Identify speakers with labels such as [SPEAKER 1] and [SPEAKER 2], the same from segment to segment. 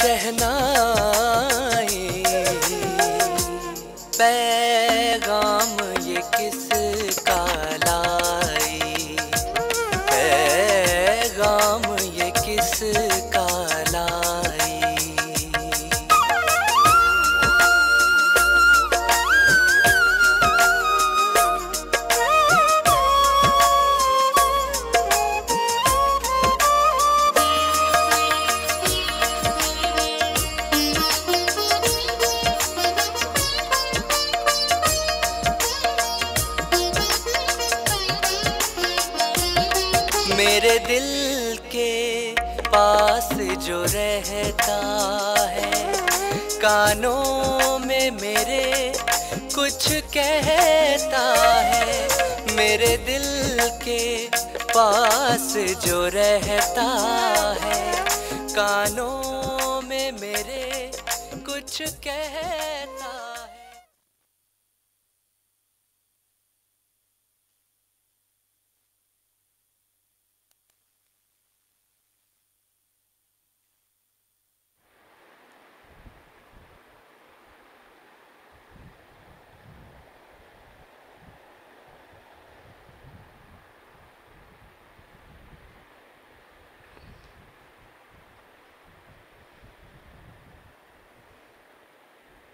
[SPEAKER 1] शहनाई पैगाम ये किसका लाई, पैगाम ये किसका लाई। मेरे दिल के पास जो रहता है, कानों में मेरे कुछ कहता है। मेरे दिल के पास जो रहता है, कानों में मेरे कुछ कहता है।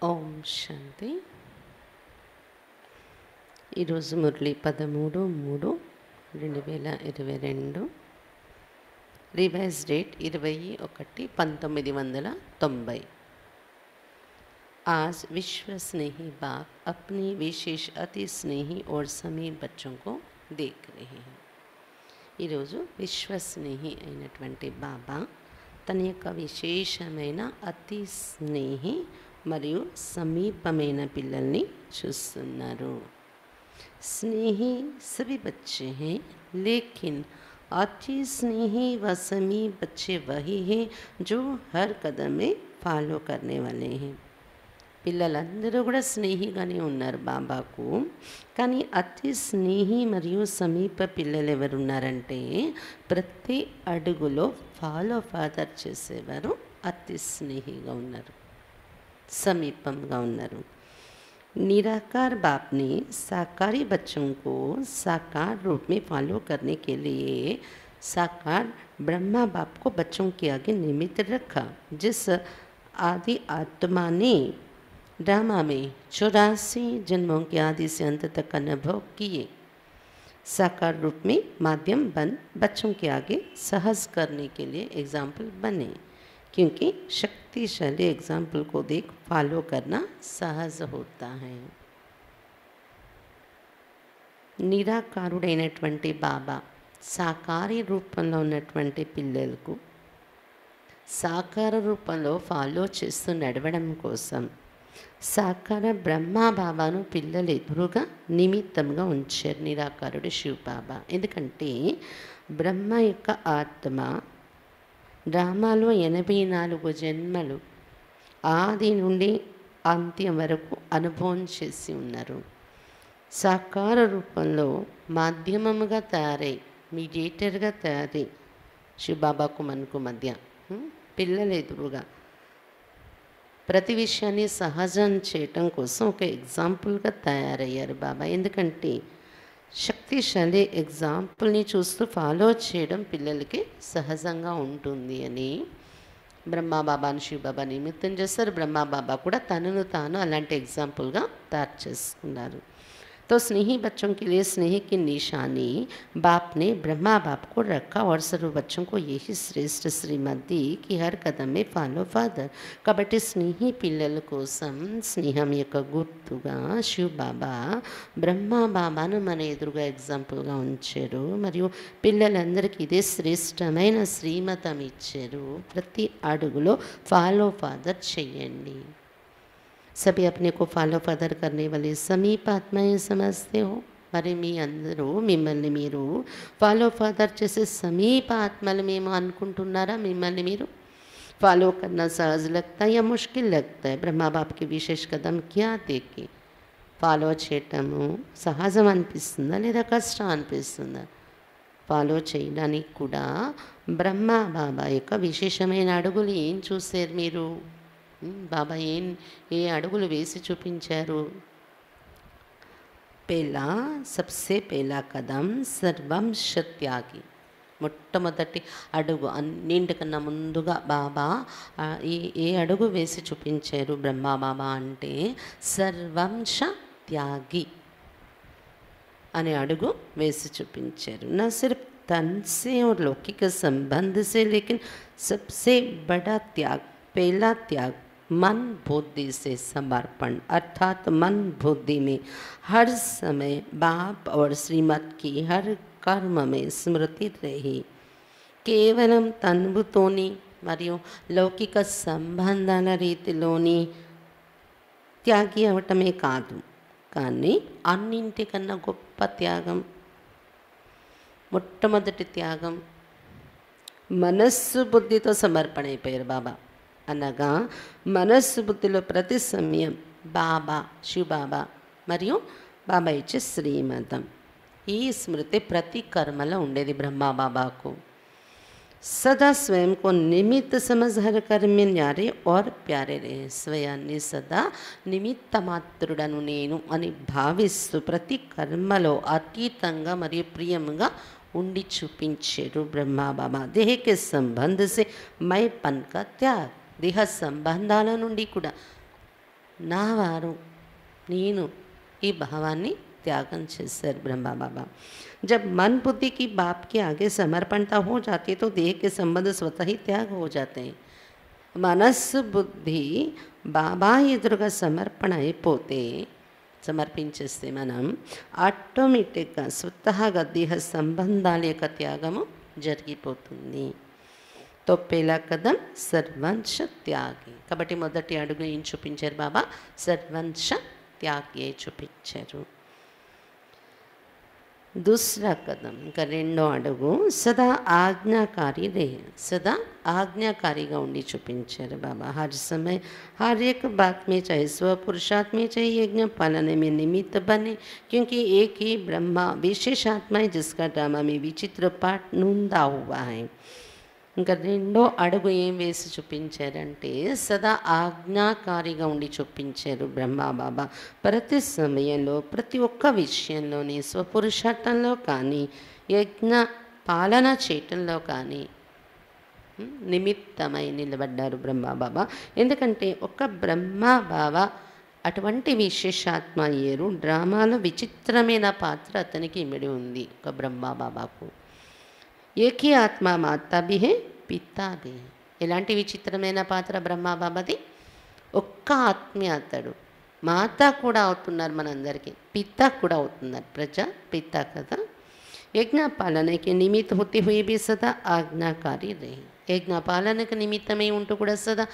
[SPEAKER 2] ఓం శాంతి. ఈరోజు మురళి 13/3/2022, రివైజ్ డేట్ 21/1990। आज विश्व स्नेही बाप अपनी विशेष अति स्नेही और समीप बच्चों को देख रहे हैं। ఈరోజు విశ్వస్నేహి అయినటువంటి బాబా తన యొక్క విశేషమైన అతి స్నేహి మరియు సమీపమైన పిల్లల్ని చూస్తున్నారు। स्नेही सभी बच्चे हैं, लेकिन अति स्नेही व समीप बच्चे वही हैं जो हर कदम में फॉलो करने वाले हैं। పిల్లలందరూ కూడా స్నేహిగానే ఉన్నారు బాబాకు, కానీ అతి స్నేహి మరియు సమీప పిల్లలు ఎవరు ఉన్నారంటే ప్రతి అడుగులో ఫాలో ఫాదర్ చేసేవారు అతి స్నేహిగా ఉన్నారు, समीपंगा उन्नरू। निराकार बाप ने साकारी बच्चों को साकार रूप में फॉलो करने के लिए साकार ब्रह्मा बाप को बच्चों के आगे निमित्त रखा। जिस आदि आत्मा ने ड्रामा में 84 जन्मों के आदि से अंत तक अनुभव किए, साकार रूप में माध्यम बन बच्चों के आगे सहज करने के लिए एग्जाम्पल बने, क्योंकि शक्तिशाली एग्जाम्पल को देख फॉलो करना सहज होता है। నిరాకారుడైనటువంటి బాబా సాకారి రూపంలో ఉన్నటువంటి పిల్లలకు సాకార రూపంలో ఫాలో చేస్తూ నడవడం కోసం సాకార బ్రహ్మా బాబాను పిల్లలు ఎదురుగా నిమిత్తంగా ఉంచారు నిరాకారుడు శివ బాబా। ఎందుకంటే బ్రహ్మ యొక్క ఆత్మ డ్రామాలో 84 జన్మలు ఆది నుండి అంత్యం వరకు అనుభవం చేసి ఉన్నారు। సాకార రూపంలో మాధ్యమముగా తయారై మీడియేటర్గా తయారై శివబాబాకు మనకు మధ్య పిల్లలు ఎదురుగా ప్రతి విషయాన్ని సహజం చేయటం కోసం ఒక ఎగ్జాంపుల్గా తయారయ్యారు బాబా। ఎందుకంటే శక్తిశాలి ఎగ్జాంపుల్ని చూస్తూ ఫాలో చేయడం పిల్లలకి సహజంగా ఉంటుంది అని బ్రహ్మా బాబాను శివబాబా నిమిత్తం చేస్తారు। బ్రహ్మా బాబా కూడా తనను తాను అలాంటి ఎగ్జాంపుల్గా తయారు చేసుకున్నారు। तो स्नेही बच्चों के लिए स्नेह की निशानी बाप ने ब्रह्मा बाप को रखा और सर्व बच्चों को यही श्रेष्ठ श्रीमती कि हर कदम में फॉलो फादर। కాబట్టి స్నేహి పిల్లల కోసం స్నేహం యొక్క గుర్తుగా శివ బాబా బ్రహ్మా బాబాను మన ఎదురుగా ఎగ్జాంపుల్గా ఉంచారు మరియు పిల్లలందరికీ ఇదే శ్రేష్టమైన శ్రీమతం ఇచ్చారు। ప్రతి అడుగులో ఫాలో ఫాదర్ చేయండి। सभी अपने को फॉलो फादर करने वाले समीप आत्माएं समझते हो। మరి మీ అందరూ మిమ్మల్ని మీరు ఫాలో ఫాదర్ చేసే సమీప ఆత్మలు మేము అనుకుంటున్నారా? మిమ్మల్ని మీరు फॉलो करना सहज लगता है या मुश्किल लगता है? ब्रह्मा बाप के विशेष कदम क्या देखे ఫాలో చేయటము సహజం అనిపిస్తుందా లేదా కష్టం అనిపిస్తుందా? ఫాలో చేయడానికి కూడా బ్రహ్మ బాబా యొక్క విశేషమైన అడుగులు ఏం చూశారు మీరు? బాబా ఏ అడుగులు వేసి చూపించారు? पहला सबसे पहला कदम सर्वंश त्यागी. మొట్టమొదటి అడుగు అన్నింటికన్నా ముందుగా బాబా ఏ అడుగు వేసి చూపించారు బ్రహ్మా బాబా అంటే సర్వంశ త్యాగి అనే అడుగు వేసి చూపించారు. నా సిర్ఫ్ तन से और लौकिक संबंध से, लेकिन सबसे बड़ा त्याग, पहला त्याग मन बुद्धि से समर्पण, अर्थात मन बुद्धि में हर समय बाप और श्रीमत की हर कर्म में स्मृति रही. కేవలం తనువుతోని మరియు లౌకిక సంబంధాల రీతిలోని త్యాగి అవటమే కాదు, కానీ అన్నింటికన్నా గొప్ప త్యాగం, మొట్టమొదటి త్యాగం మనస్సు బుద్ధితో సమర్పణ అయిపోయారు బాబా. అనగా మనస్సు బుద్ధిలో ప్రతి సమయం బాబా, శివబాబా మరియు బాబా ఇచ్చే శ్రీమతం, ఈ స్మృతి ప్రతి కర్మలో ఉండేది బ్రహ్మా బాబాకు. సదా స్వయం को निमित्त समझ हर कर्म में न्यारे और प्यारे रहे. స్వయాన్ని సదా నిమిత్త మాత్రుడను నేను అని భావిస్తూ ప్రతి కర్మలో అతీతంగా మరియు ప్రియంగా ఉండి చూపించారు బ్రహ్మా బాబా. దేహ के संबंध से मैपन का त्याग, దేహ సంబంధాల నుండి కూడా నా వారు నేను ఈ భావాన్ని त्यागन చేశారు ब्रह्मा बाबा. जब मन बुद्धि की बाप के आगे समर्पणता हो जाती है तो देह के संबंध स्वतः ही त्याग हो जाते हैं. మనస్సు బుద్ధి బాబా ఎదురుగా సమర్పణ అయిపోతే, సమర్పించేస్తే మనం ఆటోమేటిక్గా స్వతహాగా దేహ సంబంధాల యొక్క త్యాగము జరిగిపోతుంది. तो पहला कदम सर्वंश त्यागी. కాబట్టి మొదటి అడుగు ఏం చూపించారు బాబా? సర్వంశ త్యాగి చూపించారు. दूसरा कदम ఇంకా రెండో అడుగు సదా ఆజ్ఞాకారి రే, సదా ఆజ్ఞాకారిగా ఉండి చూపించారు బాబా. हर समय हर एक बात में चाहे स्व पुरुषार्थ में चाहे यज्ञ पालन में निमित्त बने, क्योंकि एक ही ब्रह्मा विशेष आत्मा है जिसका ड्रामा में विचित्र पाठ नूंदा हुआ है. ఇంకా రెండో అడుగు ఏం వేసి చూపించారంటే సదా ఆజ్ఞాకారిగా ఉండి చూపించారు బ్రహ్మా బాబా. ప్రతి సమయంలో ప్రతి ఒక్క విషయంలోని స్వపురుషార్థంలో కానీ యజ్ఞ పాలన చేయటంలో కానీ నిమిత్తమై నిలబడ్డారు బ్రహ్మా బాబా. ఎందుకంటే ఒక బ్రహ్మా బాబా అటువంటి విశేషాత్మ అయ్యారు. డ్రామాలో విచిత్రమైన పాత్ర అతనికి ఇమిడి ఉంది ఒక బ్రహ్మా బాబాకు. ఏకీ ఆత్మ మాతా బి హే పితా బి. ఎలాంటి విచిత్రమైన పాత్ర బ్రహ్మా బాబాది? ఒక్క ఆత్మే అతడు, మాత కూడా అవుతున్నారు మనందరికీ, పిత కూడా అవుతున్నారు, ప్రజా పిత కదా. యజ్ఞ పాలనకి నిమిత్త హోతే హుయే బి సదా ఆజ్ఞాకారి రే. యజ్ఞ పాలనకు నిమిత్తమై ఉంటూ కూడా సదా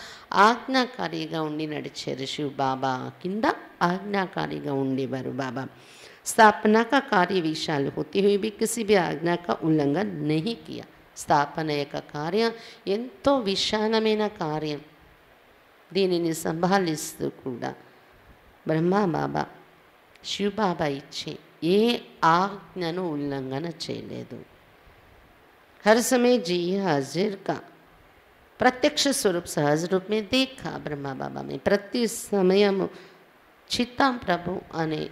[SPEAKER 2] ఆజ్ఞాకారిగా ఉండి నడిచారు శివ్ బాబా కింద ఆజ్ఞాకారిగా ఉండేవారు బాబా. स्थापना का कार्य विशाल होते हुए भी किसी भी आज्ञा का उल्लंघन नहीं किया. స్థాపన యొక్క కార్యం ఎంతో విశాలమైన కార్యం, దీనిని సంభాలిస్తూ కూడా బ్రహ్మా బాబా, శివ బాబా ఇచ్చే ఏ ఆజ్ఞను ఉల్లంఘన చేయలేదు. हर समय जी हाजिर का प्रत्यक्ष स्वरूप सहज रूप में देखा ब्रह्मा बाबा में. ప్రతి సమయము చిత్తా ప్రభు అనే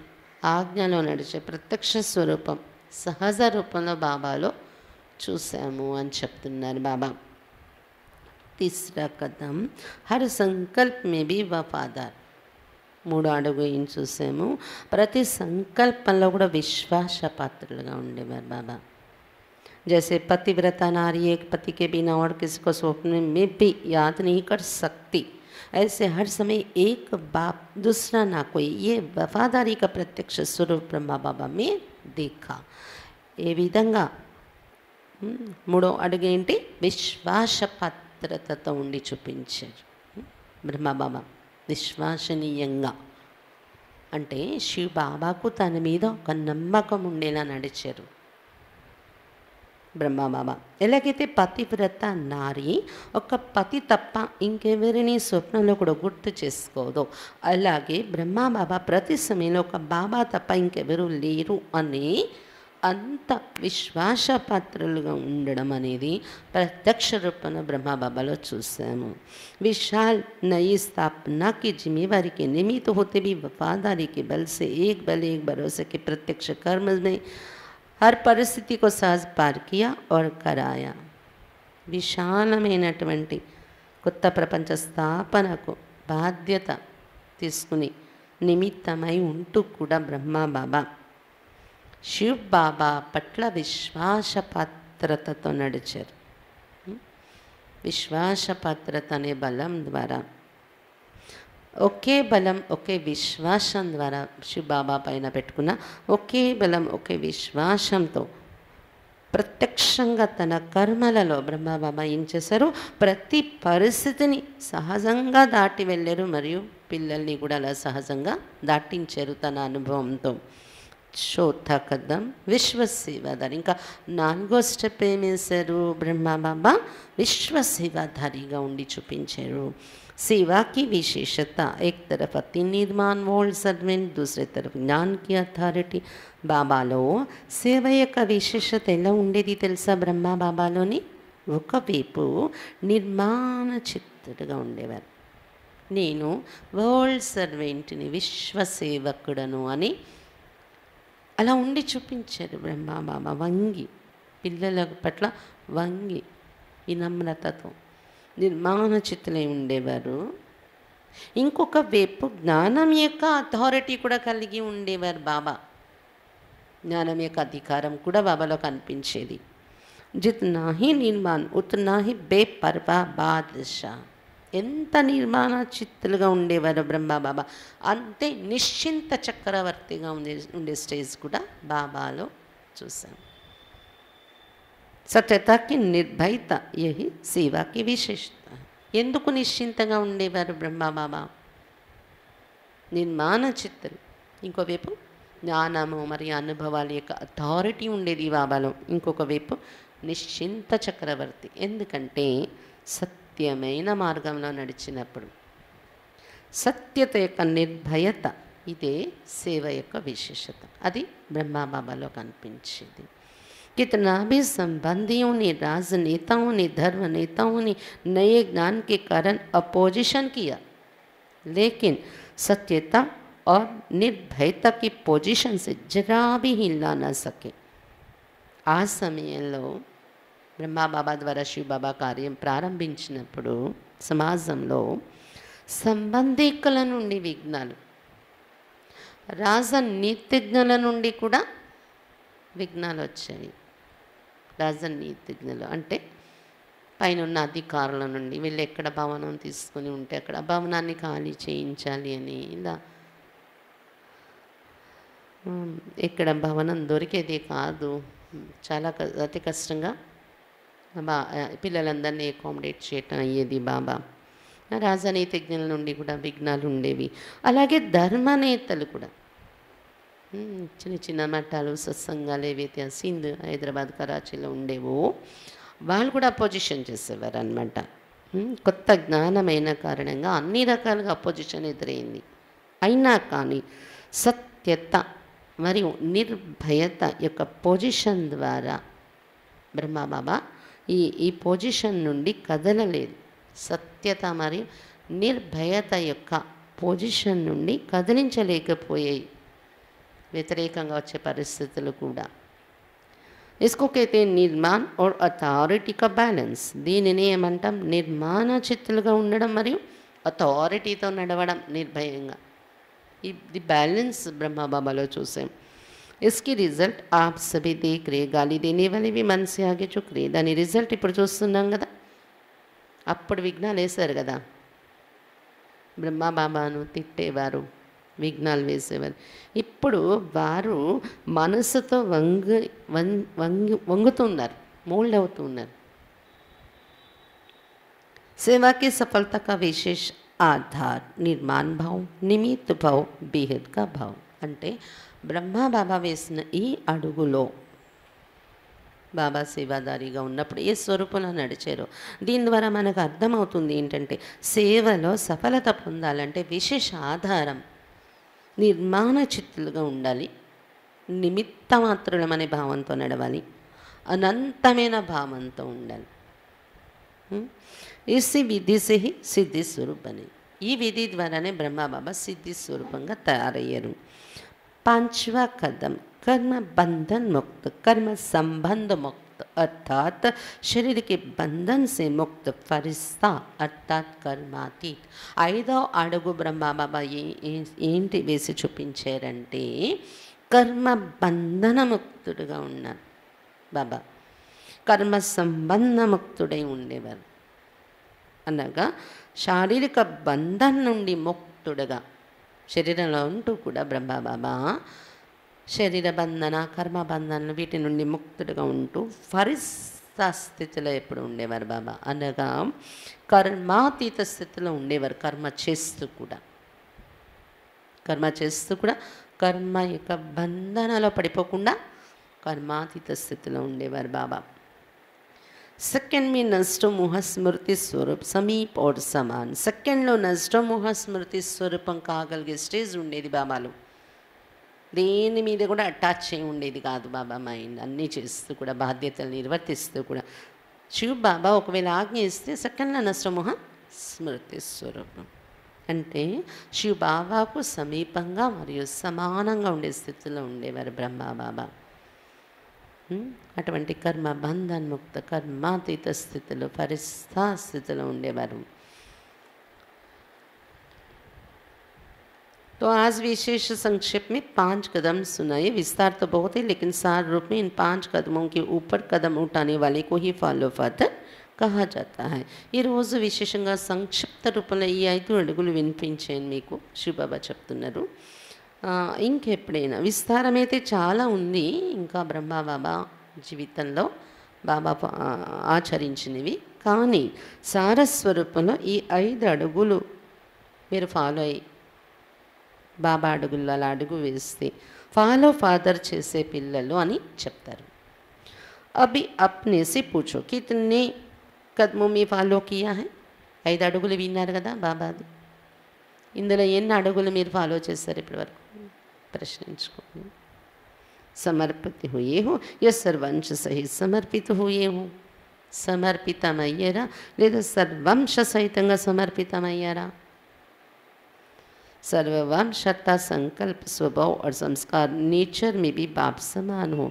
[SPEAKER 2] ఆజ్ఞలో నడిచే ప్రత్యక్ష స్వరూపం సహజ రూపంలో బాబాలో చూసాము అని చెప్తున్నారు బాబా. తీసరా కదం హర్ సంకల్ప్ మే బి వఫాదార్. మూడో అడుగు ఏం చూసాము? ప్రతి సంకల్పంలో కూడా విశ్వాసపాత్రులుగా ఉండేవారు బాబా. जैसे पतिव्रता नारी एक पति के बिना और किसी को स्वप्न में भी याद नहीं कर सकती, ऐसे हर समय एक बाप दूसरा ना कोई, ये वफादारी का प्रत्यक्ष स्वरूप ब्रह्मा बाबा में देखा. ఏ విధంగా మూడో అడుగు ఏంటి? విశ్వాసపాత్రతతో ఉండి చూపించారు బ్రహ్మా బాబా. విశ్వసనీయంగా అంటే శివ బాబాకు తన మీద ఒక నమ్మకం ఉండేలా నడిచారు బ్రహ్మా బాబా. ఎలాగైతే పతివ్రత నారి ఒక పతి తప్ప ఇంకెవరిని స్వప్నంలో కూడా గుర్తు చేసుకోదో, అలాగే బ్రహ్మా బాబా ప్రతి సమయంలో ఒక బాబా తప్ప ఇంకెవరు లేరు అని అంత విశ్వాసపాత్రులుగా ఉండడం అనేది ప్రత్యక్ష రూపంలో బ్రహ్మబాబాలో చూసాము. विशाल नई स्थापना की जिम्मेवारी के निमित्त होते भी वफादारी के बल से एक बल एक भरोसे के प्रत्यक्ष कर्म में हर परिस्थिति को सहज पार किया और कराया. విశాలమైనటువంటి కొత్త ప్రపంచ స్థాపనకు బాధ్యత తీసుకుని నిమిత్తమై ఉంటూ కూడా బ్రహ్మబాబా శివ్ బాబా పట్ల విశ్వాసపాత్రతతో నడిచారు. విశ్వాసపాత్రత అనే బలం ద్వారా, ఒకే బలం ఒకే విశ్వాసం ద్వారా శివ్ బాబా పైన పెట్టుకున్న ఒకే బలం ఒకే విశ్వాసంతో ప్రత్యక్షంగా తన కర్మలలో బ్రహ్మబాబా ఏం చేశారు, ప్రతి పరిస్థితిని సహజంగా దాటి వెళ్ళారు. మరియు పిల్లల్ని కూడా అలా సహజంగా దాటించారు తన అనుభవంతో. చౌథా కదం విశ్వసేవాధారి. ఇంకా 4వ స్టెప్ ఏం వేశారు బ్రహ్మబాబా, విశ్వసేవాధారిగా ఉండి చూపించారు. सेवा की विशेषता, एक तरफ अति निर्माण वर्ल्ड सर्वेंट, दूसरे तरफ ज्ञान की अथॉरिटी. బాబాలో సేవ యొక్క విశేషత ఎలా ఉండేది తెలుసా? బ్రహ్మ బాబాలోని ఒకవైపు నిర్మాణ చిత్తుడుగా ఉండేవారు. నేను వరల్డ్ సర్వెంట్ని, విశ్వసేవకుడను అని అలా ఉండి చూపించారు బ్రహ్మ బాబా. వంగి, పిల్లల పట్ల వంగి వినమ్రతతో నిర్మాణ చిత్తులై ఉండేవారు. ఇంకొక వైపు జ్ఞానం యొక్క అథారిటీ కూడా కలిగి ఉండేవారు బాబా. జ్ఞానం యొక్క అధికారం కూడా బాబాలో కనిపించేది. జిత్నా హీ నిర్మాణ్ ఉత్నా హీ బేపర్వా బాద్షా. ఎంత నిర్మాణ చిత్తులుగా ఉండేవారు బ్రహ్మ బాబా, అంతే నిశ్చింత చక్రవర్తిగా ఉండే స్టేజ్ కూడా బాబాలో చూసాం. సత్యతకి నిర్భయత, యహి సేవాకి విశేషత. ఎందుకు నిశ్చింతగా ఉండేవారు బ్రహ్మ బాబా? నిర్మాణ చిత్తులు, ఇంకోవైపు జ్ఞానము మరియు అనుభవాల యొక్క అథారిటీ ఉండేది బాబాలో. ఇంకొక వైపు నిశ్చింత చక్రవర్తి. ఎందుకంటే సత్యమైన మార్గంలో నడిచినప్పుడు సత్యత యొక్క నిర్భయత, ఇదే సేవ యొక్క విశేషత. అది బ్రహ్మ బాబాలో కనిపించేది. कितना भी संबंधियों ने, राजनेताओं ने, धर्म नेताओं ने नए ज्ञान के कारण अपोजिशन किया, लेकिन सत्यता और निर्भयता की पोजीशन से जरा भी हिला न सके. ఆ సమయంలో బ్రహ్మబాబా ద్వారా శివబాబా కార్యం ప్రారంభించినప్పుడు సమాజంలో సంబంధికుల నుండి విఘ్నాలు, రాజనీతిజ్ఞుల నుండి కూడా విఘ్నాలు వచ్చాయి. రాజనీతిజ్ఞులు అంటే పైన ఉన్న అధికారుల నుండి, వీళ్ళు ఎక్కడ భవనం తీసుకుని ఉంటే అక్కడ భవనాన్ని ఖాళీ చేయించాలి అని, ఇలా ఇక్కడ భవనం దొరికేది కాదు, చాలా అతి కష్టంగా పిల్లలందరినీ అకామిడేట్ చేయటం అయ్యేది బాబా. రాజనీతిజ్ఞుల నుండి కూడా విఘ్నాలు ఉండేవి. అలాగే ధర్మనేతలు కూడా, చిన్న చిన్న మఠాలు, సత్సంగాలు ఏవైతే సింధ్, హైదరాబాద్, కరాచీలో ఉండేవో వాళ్ళు కూడా అపోజిషన్ చేసేవారు అనమాట. కొత్త జ్ఞానమైన కారణంగా అన్ని రకాలుగా అపోజిషన్ ఎదురైంది. అయినా కానీ సత్యత మరియు నిర్భయత యొక్క పొజిషన్ ద్వారా బ్రహ్మబాబా ఈ పొజిషన్ నుండి కదలలేదు. సత్యత మరియు నిర్భయత యొక్క పొజిషన్ నుండి కదిలించలేకపోయాయి వ్యతిరేకంగా వచ్చే పరిస్థితులు కూడా. इसको कहते हैं निर्माण और अथॉरिटी का बैलेंस. దీనిని ఏమంటాం? నిర్మాణ చిత్తులుగా ఉండడం మరియు అథారిటీతో నడవడం నిర్భయంగా. ఇది బ్యాలెన్స్ బ్రహ్మబాబాలో చూసాం. इसकी रिजल्ट आप सभी देख रहे. गाली देने वाले भी मन से आगे झुक रहे. దాని రిజల్ట్ ఇప్పుడు చూస్తున్నాం కదా. అప్పుడు విఘ్నాలు వేశారు కదా, బ్రహ్మబాబాను తిట్టేవారు, విఘ్నాలు వేసేవారు. ఇప్పుడు వారు మనసుతో వంగుతున్నారు, మోల్డ్ అవుతున్నారు. सेवा की सफलता का विशेष आधार निर्माण भाव, निमित्त भाव, बेहद का भाव. అంటే బ్రహ్మబాబా వేసిన ఈ అడుగులో బాబా సేవాదారిగా ఉన్నప్పుడు ఏ స్వరూపంలో నడిచారో దీని ద్వారా మనకు అర్థమవుతుంది ఏంటంటే, సేవలో సఫలత పొందాలంటే విశేష ఆధారం నిర్మాణ చిత్తులుగా ఉండాలి. నిమిత్త మాత్రులమనే భావంతో నడవాలి, అనంతమైన భావంతో ఉండాలి. ఇసి విధి से ही సిద్ధి స్వరూప్ బనే. ఈ విధి ద్వారానే బ్రహ్మబాబా సిద్ధి స్వరూపంగా తయారయ్యారు. 5वां कदम कर्म बंधन मुक्त, कर्म संबंध मुक्त अर्थात शरीर के बंधन से मुक्त, फरिश्ता अर्थात कर्मातीत. 5వ అడుగు బ్రహ్మబాబా ఏంటి వేసి చూపించారంటే కర్మ బంధన ముక్తుడుగా ఉన్నారు బాబా. కర్మ సంబంధ ముక్తుడై ఉండేవారు అనగా శారీరక బంధం నుండి ముక్తుడుగా శరీరంలో ఉంటూ కూడా బ్రహ్మబాబా శరీర బంధన కర్మ బంధనలు వీటి నుండి ముక్తుడుగా ఉంటూ ఫరిస్తా స్థితిలో ఎప్పుడు ఉండేవారు బాబా అనగా కర్మాతీత స్థితిలో ఉండేవారు. కర్మ చేస్తూ కూడా కర్మ యొక్క బంధనలో పడిపోకుండా కర్మాతీత స్థితిలో ఉండేవారు బాబా. सेकंड में नष्टो मोह स्मृति स्वरूप समीप और समान. సెకండ్లో నష్టో మోహ స్మృతి స్వరూపం కాగలిగే స్టేజ్ ఉండేది బాబాలో. దేని మీద కూడా అటాచ్ అయి ఉండేది కాదు బాబా. మైండ్ అన్నీ చేస్తూ కూడా బాధ్యతలు నిర్వర్తిస్తూ కూడా శివ్ బాబా ఒకవేళ ఆజ్ఞ ఇస్తే సెకండ్లో నష్టో మోహ స్మృతి స్వరూపం అంటే శివ్ బాబాకు సమీపంగా మరియు సమానంగా ఉండే స్థితిలో ఉండేవారు బ్రహ్మ బాబా. అటువంటి కర్మ బంధన్ముక్త కర్మాతీత స్థితిలో ఫరిస్థా స్థితిలో ఉండేవారు. तो आज विशेष संक्षेप में 5 कदम सुनाए. विस्तार तो बहुत है लेकिन सार रूप में इन 5 कदमों के ऊपर कदम उठाने वाले को ही फॉलो फादर कहा जाता है. ఈ రోజు విశేషంగా సంక్షిప్త రూపంలో ఈ 5 అడుగులు వినిపించాను మీకు శివబాబా చెప్తున్నారు. ఇంకెప్పుడైనా విస్తారం అయితే చాలా ఉంది. ఇంకా బ్రహ్మబాబా జీవితంలో బాబా ఆచరించినవి. కానీ సారస్వరూపంలో ఈ 5 అడుగులు మీరు ఫాలో అయ్యి బాబా అడుగుల్లో అలా అడుగు వేస్తే ఫాలో ఫాదర్ చేసే పిల్లలు అని చెప్తారు. అభి అప్నే సే పూచో కితనే కదమో మీ ఫాలో కియా హై. 5 అడుగులు విన్నారు కదా బాబాది. ఇందులో ఎన్ని అడుగులు మీరు ఫాలో చేస్తారు ఇప్పటివరకు ప్రశ్నించుకోండి. సమర్పిత హుయే హో యా సర్వంశ సహిత సమర్పిత హుయే హో. సమర్పితమయ్యారా లేదా సర్వంశ సహితంగా సమర్పితమయ్యారా? सर्ववंशता संकल्प स्वभाव और संस्कार नेचर में भी बाप समान हो.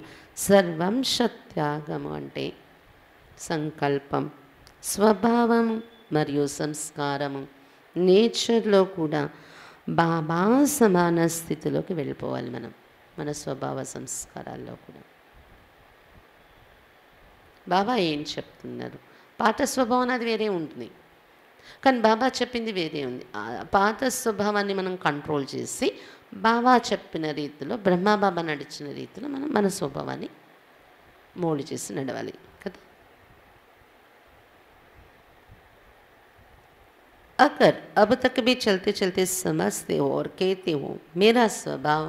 [SPEAKER 2] सर्वंश त्यागम అంటే సంకల్పం స్వభావం మరియు సంస్కారము నేచర్లో కూడా బాబా సమాన స్థితిలోకి వెళ్ళిపోవాలి మనం. మన స్వభావ సంస్కారాల్లో కూడా బాబా ఏం చెప్తున్నారు? పాత స్వభావం అది వేరే ఉంటుంది, కానీ బాబా చెప్పింది వేరే ఉంది. పాత స్వభావాన్ని మనం కంట్రోల్ చేసి బాబా చెప్పిన రీతిలో బ్రహ్మబాబా నడిచిన రీతిలో మనం మన స్వభావాన్ని మోల్డ్ చేసి నడవాలి కదా. अगर अब तक भी चलते चलते समझते हो और कहते हो मेरा स्वभाव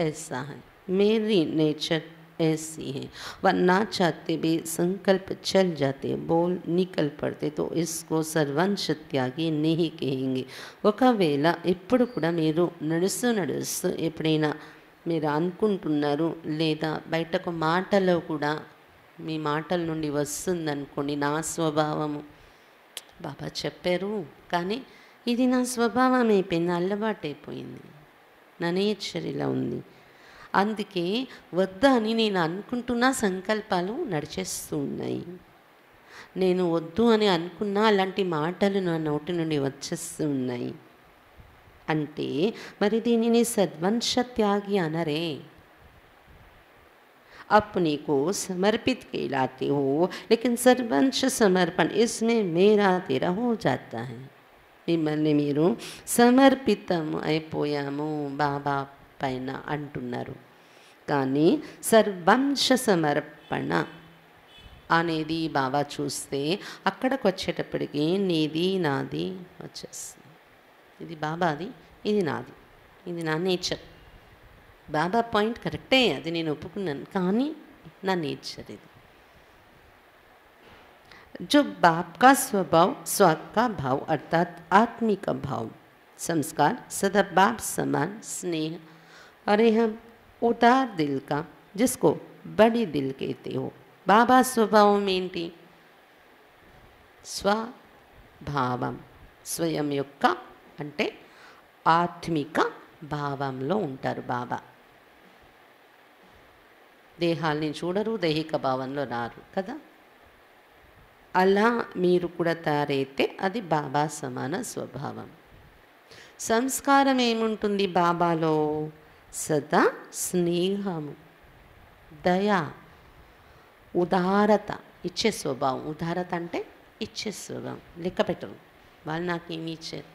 [SPEAKER 2] ऐसा है, मेरी नेचर ऐसी है, वह ना चाहते भी संकल्प चल जाते, बोल निकल पड़ते, तो इसको सर्वंश त्यागी नहीं कहेंगे. ఒకవేళ ఎప్పుడు కూడా మీరు నడుస్తూ ఎప్పుడైనా మీరు అనుకుంటున్నారు లేదా బయటకు మాటలో కూడా మీ మాటల నుండి వస్తుందనుకోండి నా స్వభావము బాబా చెప్పారు కానీ ఇది నా స్వభావం అయిపోయింది, అలవాటు అయిపోయింది, నా నేచర్ ఇలా ఉంది, అందుకే వద్దా అని నేను అనుకుంటున్న సంకల్పాలు నడిచేస్తూ ఉన్నాయి, నేను వద్దు అని అనుకున్నా అలాంటి మాటలు నా నోటి నుండి వచ్చేస్తూ ఉన్నాయి అంటే మరి దీనిని సద్వంశ త్యాగి అనరే. अपने को समर्पित कहलाते हो लेकिन सर्वंश समर्पण इसमें मेरा तेरा हो जाता है. మిమ్మల్ని మీరు సమర్పితం అయిపోయాము బాబా పైన అంటున్నారు, కానీ సర్వంశ సమర్పణ అనేది బాబా చూస్తే అక్కడికి వచ్చేటప్పటికి నీది నాది వచ్చేస్తుంది. ఇది బాబాది, ఇది నాది, ఇది నా నేచర్. బాబా పాయింట్ కరెక్టే, అది నేను ఒప్పుకున్నాను, కానీ నా నేచర్ ఇది. जो बाप का स्वभाव स्व का भाव अर्थात आत्मिक भाव संस्कार सदा बाप समान स्नेह. अरे हम उदार दिल का, जिसको बड़ी दिल कहते हो। బాబా స్వభావం ఏంటి? స్వభావం, స్వయం యొక్క అంటే ఆత్మిక భావంలో ఉంటారు బాబా. దేహాల్ని చూడరు, దైహిక భావంలో రారు కదా. అలా మీరు కూడా తయారైతే అది బాబా సమాన స్వభావం. సంస్కారం ఏముంటుంది బాబాలో? సదా స్నేహము, దయ, ఉదారత, ఇచ్చే స్వభావం. ఉదారత అంటే ఇచ్చే స్వభావం. లెక్క పెట్టరు, వాళ్ళు నాకేమి ఇచ్చారు.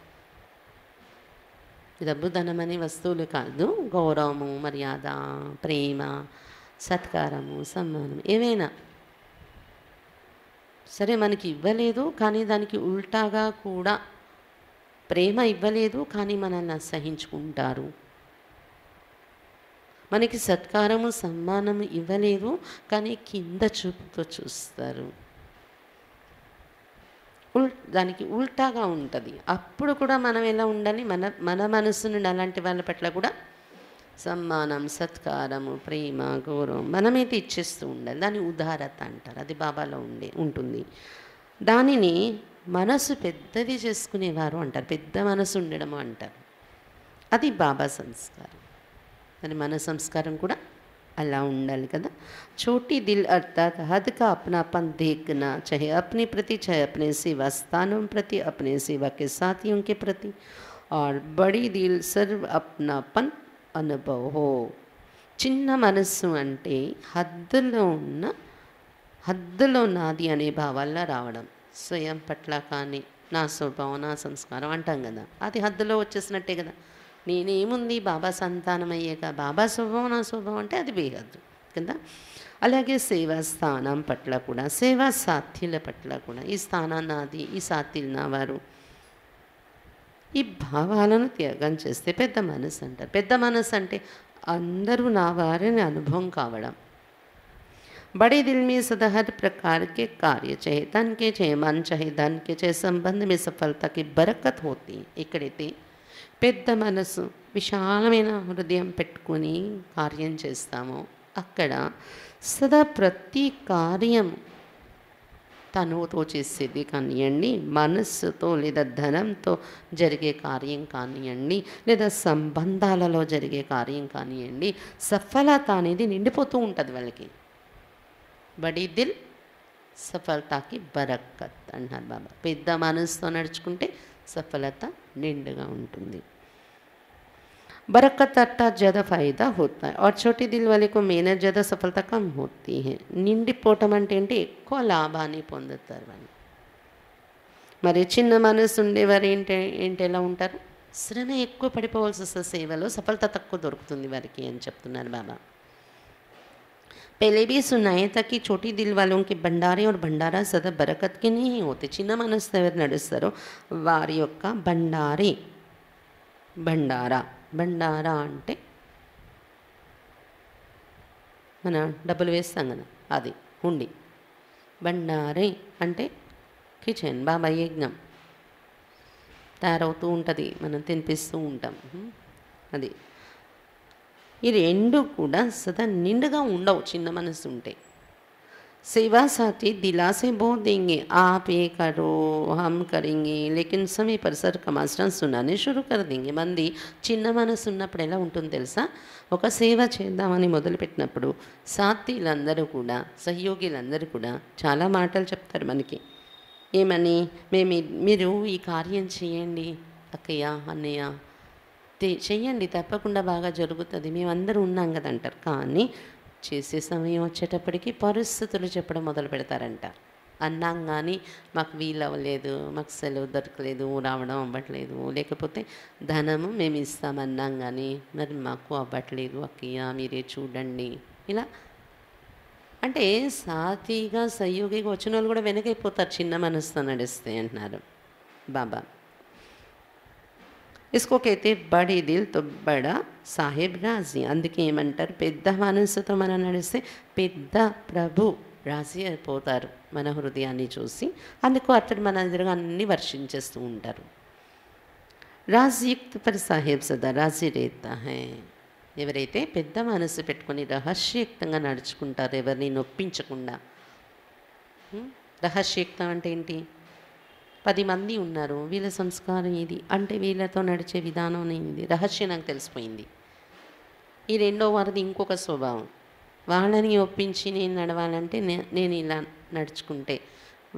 [SPEAKER 2] డబ్బు ధనం అనే వస్తువులు కాదు, గౌరవము, మర్యాద, ప్రేమ, సత్కారము, సమ్మానం ఏవైనా సరే మనకి ఇవ్వలేదు, కానీ దానికి ఉల్టాగా కూడా ప్రేమ ఇవ్వలేదు, కానీ మనల్ని అసహించుకుంటారు. మనకి సత్కారము, సమ్మానము ఇవ్వలేదు, కానీ కింద చూపుతో చూస్తారు. దానికి ఉల్టాగా ఉంటుంది. అప్పుడు కూడా మనం ఎలా ఉండాలి? మన మనసు నుండి అలాంటి వాళ్ళ పట్ల కూడా సమ్మానం, సత్కారము, ప్రేమ, గౌరవం మనమైతే ఇచ్చేస్తూ ఉండాలి. దాన్ని ఉదారత అంటారు. అది బాబాలో ఉంటుంది. దానిని మనసు పెద్దది చేసుకునేవారు అంటారు. పెద్ద మనసు ఉండడం అంటారు. అది బాబా సంస్కారం. మరి మన సంస్కారం కూడా అలా ఉండాలి కదా. छोटी दिल अर्थात हद का अपनापन देखना, चाहे अपने प्रति चाहे अपने सेवा स्थानों प्रति, अपने सेवा के साथियों के प्रति, और बड़ी दिल सर्व अपनापन అనుభవ హో. చిన్న మనస్సు అంటే హద్దులో నాది అనే భావాల్లో రావడం. స్వయం పట్ల కానీ నా స్వభావం, నా సంస్కారం అంటాం కదా, అది హద్దులో వచ్చేసినట్టే కదా. నేనేముంది బాబా సంతానం అయ్యాక బాబా స్వభావం నా స్వభావం అంటే అది బేహద్దు కదా. అలాగే సేవా స్థానం పట్ల కూడా, సేవా సాథ్యుల పట్ల కూడా, ఈ స్థానం నాది, ఈ సాథ్యులు నా వారు, ఈ భావాలను త్యాగం చేస్తే పెద్ద మనసు అంటారు. పెద్ద మనసు అంటే అందరూ నా వారిని అనుభవం కావడం. बड़े दिल में सदा हर प्रकार के कार्य, चाहे तन के चाहे मन चाहे धन के चाहे संबंध में सफलता की बरकत होती है. ఇక్కడైతే పెద్ద మనసు, విశాలమైన హృదయం పెట్టుకొని కార్యం చేస్తామో అక్కడ సదా ప్రతి కార్యం తనువుతో చేసేది కానివ్వండి, మనస్సుతో లేదా ధనంతో జరిగే కార్యం కానివ్వండి, లేదా సంబంధాలలో జరిగే కార్యం కానివ్వండి, సఫలత అనేది నిండిపోతూ ఉంటుంది వాళ్ళకి. బడి దిల్ సఫలతకి బరకత్ అంటున్నారు బాబా. పెద్ద మనసుతో నడుచుకుంటే సఫలత నిండుగా ఉంటుంది. बरकत अर्थात ज़्यादा फ़ायदा होता है, और छोटे दिल वाले को मेहनत ज़्यादा सफलता कम होती है. నిండిపోవటం అంటే ఏంటి? ఎక్కువ లాభాన్ని పొందుతారు వాళ్ళు. మరి చిన్న మనసు ఉండేవారు ఏంటి ఎలా ఉంటారు? శ్రమ ఎక్కువ పడిపోవాల్సి వస్తుంది, సేవలో సఫలత తక్కువ దొరుకుతుంది వారికి అని చెప్తున్నారు బాబా. पहले भी सुनाए था कि छोटी दिल वालों के भंडारे और भंडारा सदा बरकत के नहीं होते. చిన్న మనసు ఎవరు నడుస్తారో వారి యొక్క బండారా అంటే మన డబ్బులు వేస్తాం కదా, అది హుండి. బండారే అంటే కిచెన్, బాబా యజ్ఞం తయారవుతూ ఉంటుంది, మనం తినిపిస్తూ ఉంటాం. అది ఈ రెండు కూడా సదా నిండుగా ఉండవు చిన్న మనసు ఉంటే. सेवा साथी दिला से बोल देंगे आप ये करो हम करेंगे, लेकिन समय पर सर कमास्टर सुनाने शुरू कर देंगे. మంది చిన్న మనసు ఉన్నప్పుడు ఎలా ఉంటుందో తెలుసా? ఒక సేవ చేద్దామని మొదలుపెట్టినప్పుడు సాథీలందరూ కూడా, సహయోగిలందరూ కూడా చాలా మాటలు చెప్తారు మనకి. ఏమని? మీరు ఈ కార్యం చేయండి అక్కయ్య, అన్నయ్య, చెయ్యండి, తప్పకుండా బాగా జరుగుతుంది, మేమందరూ ఉన్నాం కదా అంటారు. కానీ చేసే సమయం వచ్చేటప్పటికి పరిస్థితులు చెప్పడం మొదలు పెడతారంట. అన్నాం కానీ మాకు వీలు అవ్వలేదు, మాకు సెలవు దొరకలేదు, రావడం అవ్వట్లేదు, లేకపోతే ధనము మేము ఇస్తామన్నాం కానీ మరి మాకు అవ్వట్లేదు అక్కయ్య, మీరే చూడండి. ఇలా అంటే సాథీగా సహయోగిగా వచ్చిన వాళ్ళు కూడా వెనకైపోతారు చిన్న మనసుతో నడిస్తే అంటున్నారు బాబా. इसको कहते बड़े दिल तो बड़ा साहेब राजी. అందుకే ఏమంటారు? పెద్ద మనసుతో మనం నడిస్తే పెద్ద ప్రభు రాజీ అయిపోతారు మన హృదయాన్ని చూసి. అందుకు అతడు మన ఎదురుగా అన్ని వర్షించేస్తూ ఉంటారు. రాజీయుక్త పర్ సాహెబ్ సదా రాజీ రేతా హై. ఎవరైతే పెద్ద మనసు పెట్టుకొని రహస్యయుక్తంగా నడుచుకుంటారో, ఎవరిని నొప్పించకుండా. రహస్యయుక్తం అంటే ఏంటి? 10 మంది ఉన్నారు, వీళ్ళ సంస్కారం ఇది అంటే వీళ్ళతో నడిచే విధానం ఇది, రహస్యం నాకు తెలిసిపోయింది. ఈ రెండో వారిది ఇంకొక స్వభావం, వాళ్ళని ఒప్పించి నేను నడవాలంటే నేను ఇలా నడుచుకుంటే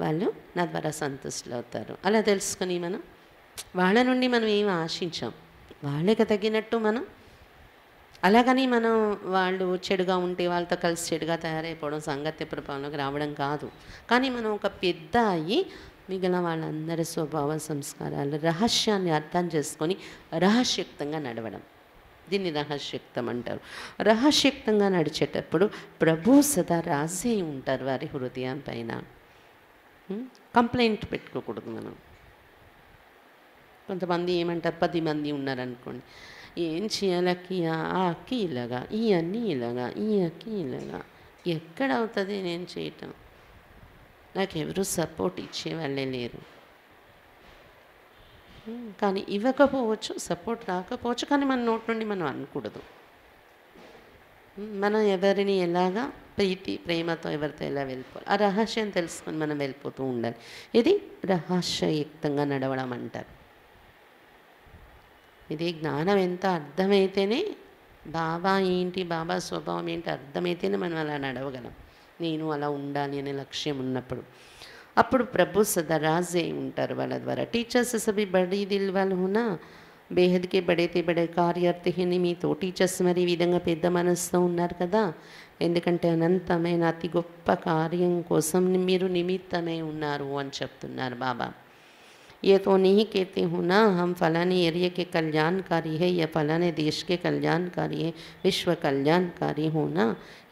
[SPEAKER 2] వాళ్ళు నా ద్వారా సంతుష్టులు అవుతారు. అలా తెలుసుకొని మనం వాళ్ళ నుండి మనం ఏమి ఆశించాం, వాళ్ళకి తగ్గినట్టు మనం అలాగని మనం వాళ్ళు చెడుగా ఉంటే వాళ్ళతో కలిసి చెడుగా తయారైపోవడం, సంగతి ప్రభావంలోకి రావడం కాదు. కానీ మనం ఒక పెద్ద అయ్యి మిగిలిన వాళ్ళందరి స్వభావ సంస్కారాలు రహస్యాన్ని అర్థం చేసుకొని రహస్యయుక్తంగా నడవడం, దీన్ని రహస్యయుక్తం అంటారు. రహస్యయుక్తంగా నడిచేటప్పుడు ప్రభు సదా రాజే ఉంటారు వారి హృదయం పైన. కంప్లైంట్ పెట్టుకోకూడదు మనం. కొంతమంది ఏమంటారు, 10 మంది ఉన్నారనుకోండి, ఏం చేయాలి అక్కి, ఆ అక్కి ఇలాగా, ఈ అన్నీ ఇలాగా, ఈ అక్కి ఇలాగా, ఎక్కడ అవుతుంది నేను చేయటం? నాకు ఎవరు సపోర్ట్ ఇచ్చేవాళ్ళే లేరు. కానీ ఇవ్వకపోవచ్చు, సపోర్ట్ రాకపోవచ్చు, కానీ మన నోటి నుండి మనం అనకూడదు. మనం ఎవరిని ఎలాగా ప్రేమతో ఎవరితో ఎలా వెళ్ళిపోవాలి, ఆ రహస్యం తెలుసుకొని మనం వెళ్ళిపోతూ ఉండాలి. ఇది రహస్యయుక్తంగా నడవడం అంటారు. ఇది జ్ఞానం ఎంత అర్థమైతేనే, బాబా ఏంటి, బాబా స్వభావం ఏంటి అర్థమైతేనే మనం అలా నడవగలం. నేను అలా ఉండాలి అనే లక్ష్యం ఉన్నప్పుడు అప్పుడు ప్రభు సదా రాజే ఉంటారు వాళ్ళ ద్వారా. టీచర్స్ సభి బడి దిల్ వాళ్ళు హునా బేహద్కే బడైతే బడే కార్యార్థిని మీతో టీచర్స్ మరి ఈ విధంగా పెద్ద మనసుతో ఉన్నారు కదా, ఎందుకంటే అనంతమైన అతి గొప్ప కార్యం కోసం మీరు నిమిత్తమై ఉన్నారు అని చెప్తున్నారు బాబా. ये तो नहीं कहते हो ना हम फलाने एरिया के कल्याणकारी है या फलाने देश के कल्याणकारी है, विश्व कल्याणकारी हो ना,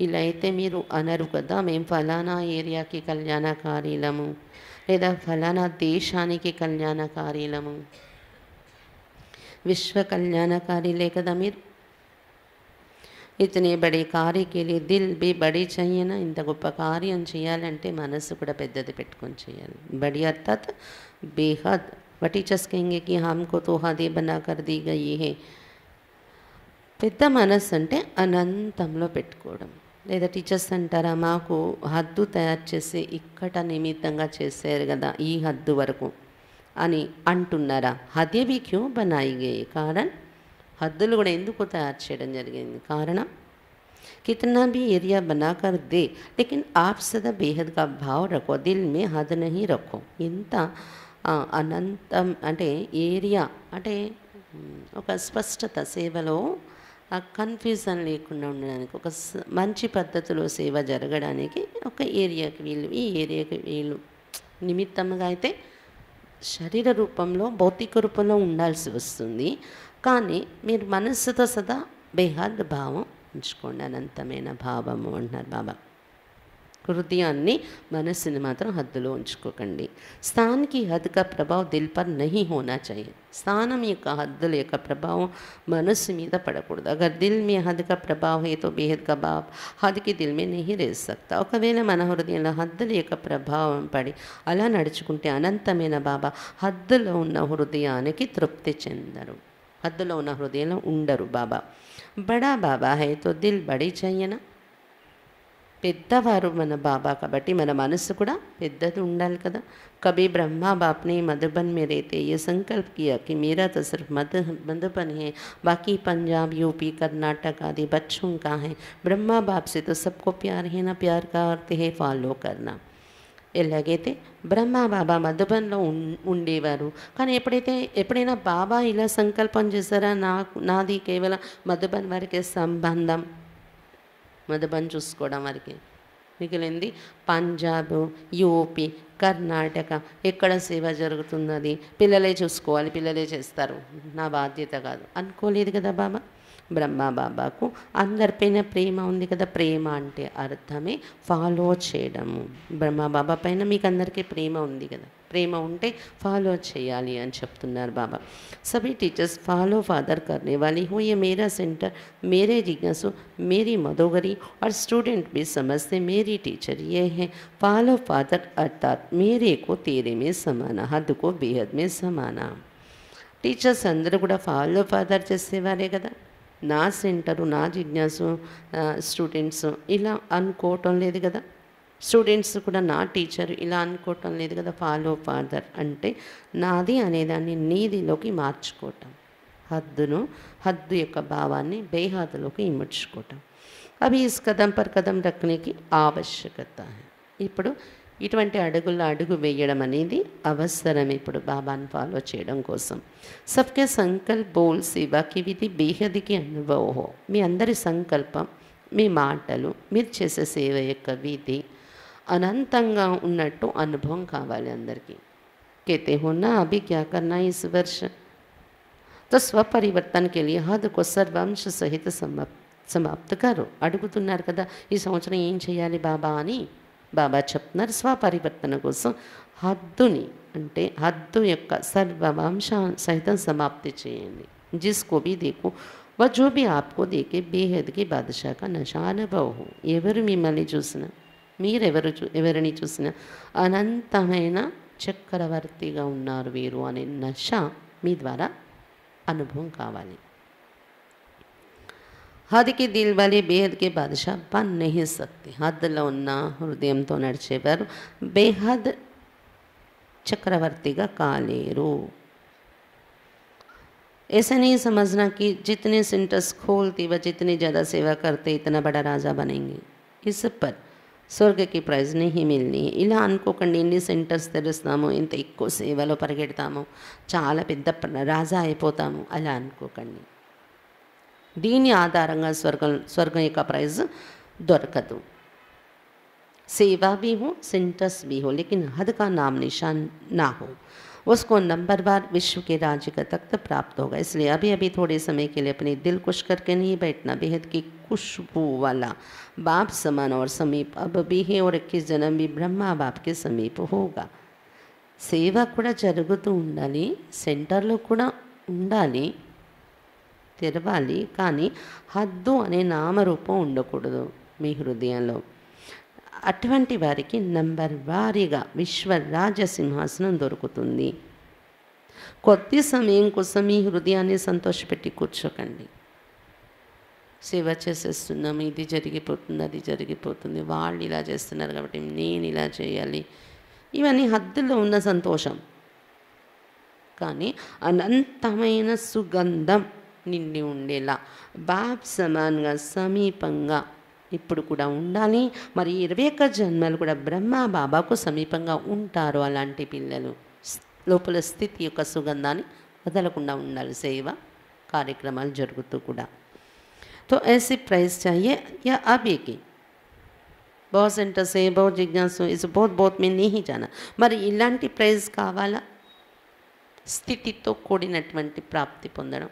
[SPEAKER 2] ఇలా అయితే మీరు అనరు కదా మేము ఫలానా ఏరియాకి కళ్యాణకారీలము లేదా ఫలానా దేశానికి కళ్యాణకారీలము, విశ్వ కళ్యాణకారీలే కదా మీరు. ఇతనే బడే కార్య के लिए दिल भी बड़ी चाहिए ना, ఇంత గొప్ప కార్యం చేయాలంటే మనసు కూడా పెద్దది పెట్టుకొని చేయాలి. బడి అర్థాత్ बेहद. वह टीचर्स कहेंगे कि हमको तो हदे बना कर दी गई है. పెద్ద మనసు అంటే అనంతంలో పెట్టుకోవడం. లేదా టీచర్స్ అంటారా, మాకు హద్దు తయారు చేసి ఇక్కడ నిమిత్తంగా చేశారు కదా ఈ హద్దు వరకు అని అంటున్నారా? హదే भी क्यों बनाई गई, కారణం హద్దులు కూడా ఎందుకు తయారు చేయడం జరిగింది? కారణం कितना भी एरिया बनाकर दे लेकिन आप सदा बेहद का भाव रखो, दिल में हद नहीं रखो. ఇంత అనంతం అంటే ఏరియా అంటే ఒక స్పష్టత, సేవలో కన్ఫ్యూజన్ లేకుండా ఉండడానికి, ఒక మంచి పద్ధతిలో సేవ జరగడానికి ఒక ఏరియాకి వీళ్ళు, ఈ ఏరియాకి వీళ్ళు నిమిత్తంగా అయితే శరీర రూపంలో భౌతిక రూపంలో ఉండాల్సి వస్తుంది. కానీ మీరు మనస్సుతో సదా బేహద్ భావం ఉంచుకోండి, అనంతమైన భావము అంటున్నారు బాబా. హృదయాన్ని మనస్సుని మాత్రం హద్దులో ఉంచుకోకండి. స్థాన్కి హద్ కా ప్రభావ్ దిల్ పర్ నహీ హోనా చాహియే. స్థానం యొక్క హద్దుల యొక్క ప్రభావం మనస్సు మీద పడకూడదు. అగర్ దిల్ మే హద్ కా ప్రభావ్ హే తో బేహద్ కా భావ్ హద్ కి దిల్ మే నహీ రह सकता. ఒకవేళ మన హృదయంలో హద్దుల యొక్క ప్రభావం పడి అలా నడుచుకుంటే అనంతమైన బాబా హద్దులో ఉన్న హృదయానికి తృప్తి చెందరు, హద్దులో ఉన్న హృదయంలో ఉండరు బాబా. బడా బాబా హై తో దిల్ బడి చెయ్యనా, పెద్దవారు మన బాబా కాబట్టి మన మనసు కూడా పెద్దది ఉండాలి కదా. कभी ब्रह्मा बाप ने मधुबन में रहते ये संकल्प किया कि मेरा तो सिर्फ मधुबन है, बाकी पंजाब यूपी कर्नाटक आदि बच्चों का है. ब्रह्मा बाप से तो सबको प्यार है ना, प्यार का अर्थ है फॉलो करना. ఎలాగైతే బ్రహ్మ బాబా మధుబన్లో ఉండేవారు, కానీ ఎప్పుడైనా బాబా ఇలా సంకల్పం చేశారా, నాది కేవలం మధుబన్ వరకే సంబంధం, మధుబన్ చూసుకోవడం వరకే, మిగిలింది పంజాబ్ యూపీ కర్ణాటక ఎక్కడ సేవ జరుగుతున్నది పిల్లలే చూసుకోవాలి, పిల్లలే చేస్తారు, నా బాధ్యత కాదు అనుకోలేదు కదా బాబా. బ్రహ్మ బాబాకు అందరిపైన ప్రేమ ఉంది కదా, ప్రేమ అంటే అర్థమే ఫాలో చేయడము. బ్రహ్మ బాబా పైన మీకు అందరికీ ప్రేమ ఉంది కదా, ప్రేమ ఉంటే ఫాలో చేయాలి అని చెప్తున్నారు బాబా. सभी टीचर्स फॉलो फादर करने वाली हूँ, ये मेरा सेंटर, मेरे जिज्ञासु, मेरी मधोगरी और स्टूडेंट भी समझते मेरी टीचर ये है. फॉलो फादर अर्थात मेरे को तेरे में समाना, हद को बेहद में समाना. టీచర్స్ అందరూ కూడా ఫాలో ఫాదర్ చేసేవారే కదా, నా సెంటరు, నా జిజ్ఞాసు స్టూడెంట్స్ ఇలా అనుకోవటం లేదు కదా. స్టూడెంట్స్ కూడా నా టీచర్ ఇలా అనుకోవటం లేదు కదా. ఫాలో ఫాదర్ అంటే నాది అనేదాన్ని నీదిలోకి మార్చుకోవటం, హద్దు యొక్క భావాన్ని బేహద్లోకి ఇముడ్చుకోవటం. అవి ఇస్ కదం పర్ కదం రఖనేకి ఆవశ్యకత. ఇప్పుడు ఇటువంటి అడుగు వేయడం అనేది అవసరం ఇప్పుడు బాబాను ఫాలో చేయడం కోసం. సబ్కే సంకల్ప్ బోల్ సేవాకి విధి బేహద్కి అనుభవ హో. మీ అందరి సంకల్పం, మీ మాటలు, మీరు చేసే సేవ యొక్క విధి అనంతంగా ఉన్నట్టు అనుభవం కావాలి అందరికీ. कहते हो ना अभी क्या करना है इस वर्ष, तो స్వపరివర్తన్ के लिए हद को सर्वांश सहित समाप्त करो. అడుగుతున్నారు కదా ఈ సంవత్సరం ఏం చేయాలి బాబా అని. బాబా చెప్తున్నారు స్వపరివర్తన కోసం హద్దుని అంటే హద్దు యొక్క సర్వవంశ సహితం సమాప్తి చేయండి. జిస్కో भी देखो वह जो भी आपको देखे बेहद की बादशाह का नशा अनुभव हो. ఎవరు మిమ్మల్ని చూసినా, ఎవరిని చూసినా అనంతమైన చక్రవర్తిగా ఉన్నారు వీరు అనే నశ మీ ద్వారా అనుభవం కావాలి. హద్ కి దిల్ వాలే బేహద్ కే బాదషా బన్ నహీ సక్తే. హద్దులో ఉన్న హృదయంతో నడిచేవారు బేహద్ చక్రవర్తిగా కాలేరు. ऐसा नहीं समझना कि जितने सेंटर्स खोलते व जितनी ज़्यादा सेवा करते इतना बड़ा राजा बनेंगे. इस पर స్వర్గ की ప్రైజ్ नहीं मिलनी. ఇలా అనుకోకండి ఎన్ని సెంటర్స్ తెరుస్తాము, ఇంత ఎక్కువ సేవలో పరిగెడతాము, చాలా పెద్ద రాజా అయిపోతాము అలా అనుకోకండి. దీని ఆధారంగా స్వర్గం యొక్క ప్రైజ్ దొరకదు. सेवा भी हो, सेंटर्स भी हो, लेकिन हद का नाम निशान ना हो. उसको नंबरवार विश्व के राज्य का तख्त प्राप्त होगा. इसलिए अभी थोड़े समय के लिए अपने दिल खुश करके नहीं बैठना. बेहद की खुशबू वाला बाप समान और समीप अब भी है और 21 जन्म भी ब्रह्मा बाप के समीप होगा. సేవ కూడా జరుగుతూ ఉండాలి, సెంటర్లో కూడా ఉండాలి, తెరవాలి. కానీ హద్దు అనే నామరూపం ఉండకూడదు మీ హృదయంలో. అటువంటి వారికి నంబర్ వారీగా విశ్వరాజ్య సింహాసనం దొరుకుతుంది. కొద్ది సమయం కోసం మీ హృదయాన్ని సంతోషపెట్టి కూర్చోకండి. సేవ చేసేస్తున్నాం, ఇది జరిగిపోతుంది, అది జరిగిపోతుంది, వాళ్ళు ఇలా చేస్తున్నారు కాబట్టి నేను ఇలా చేయాలి, ఇవన్నీ హద్దులో ఉన్న సంతోషం. కానీ అనంతమైన సుగంధం నిండి ఉండేలా బాప్ సమాన్గా సమీపంగా ఇప్పుడు కూడా ఉండాలి. మరి 21 జన్మలు కూడా బ్రహ్మ బాబాకు సమీపంగా ఉంటారు. అలాంటి పిల్లలు లోపల స్థితి యొక్క సుగంధాన్ని వదలకుండా ఉండాలి సేవ కార్యక్రమాలు జరుగుతూ కూడా. तो ऐसी प्राइस चाहिए या अब एक ही बहुत सेंटर से बहुत जिज्ञासु इस बहुत में नहीं जाना. మరి ఇలాంటి ప్రైజ్ కావాలా? స్థితితో కూడినటువంటి ప్రాప్తి పొందడం,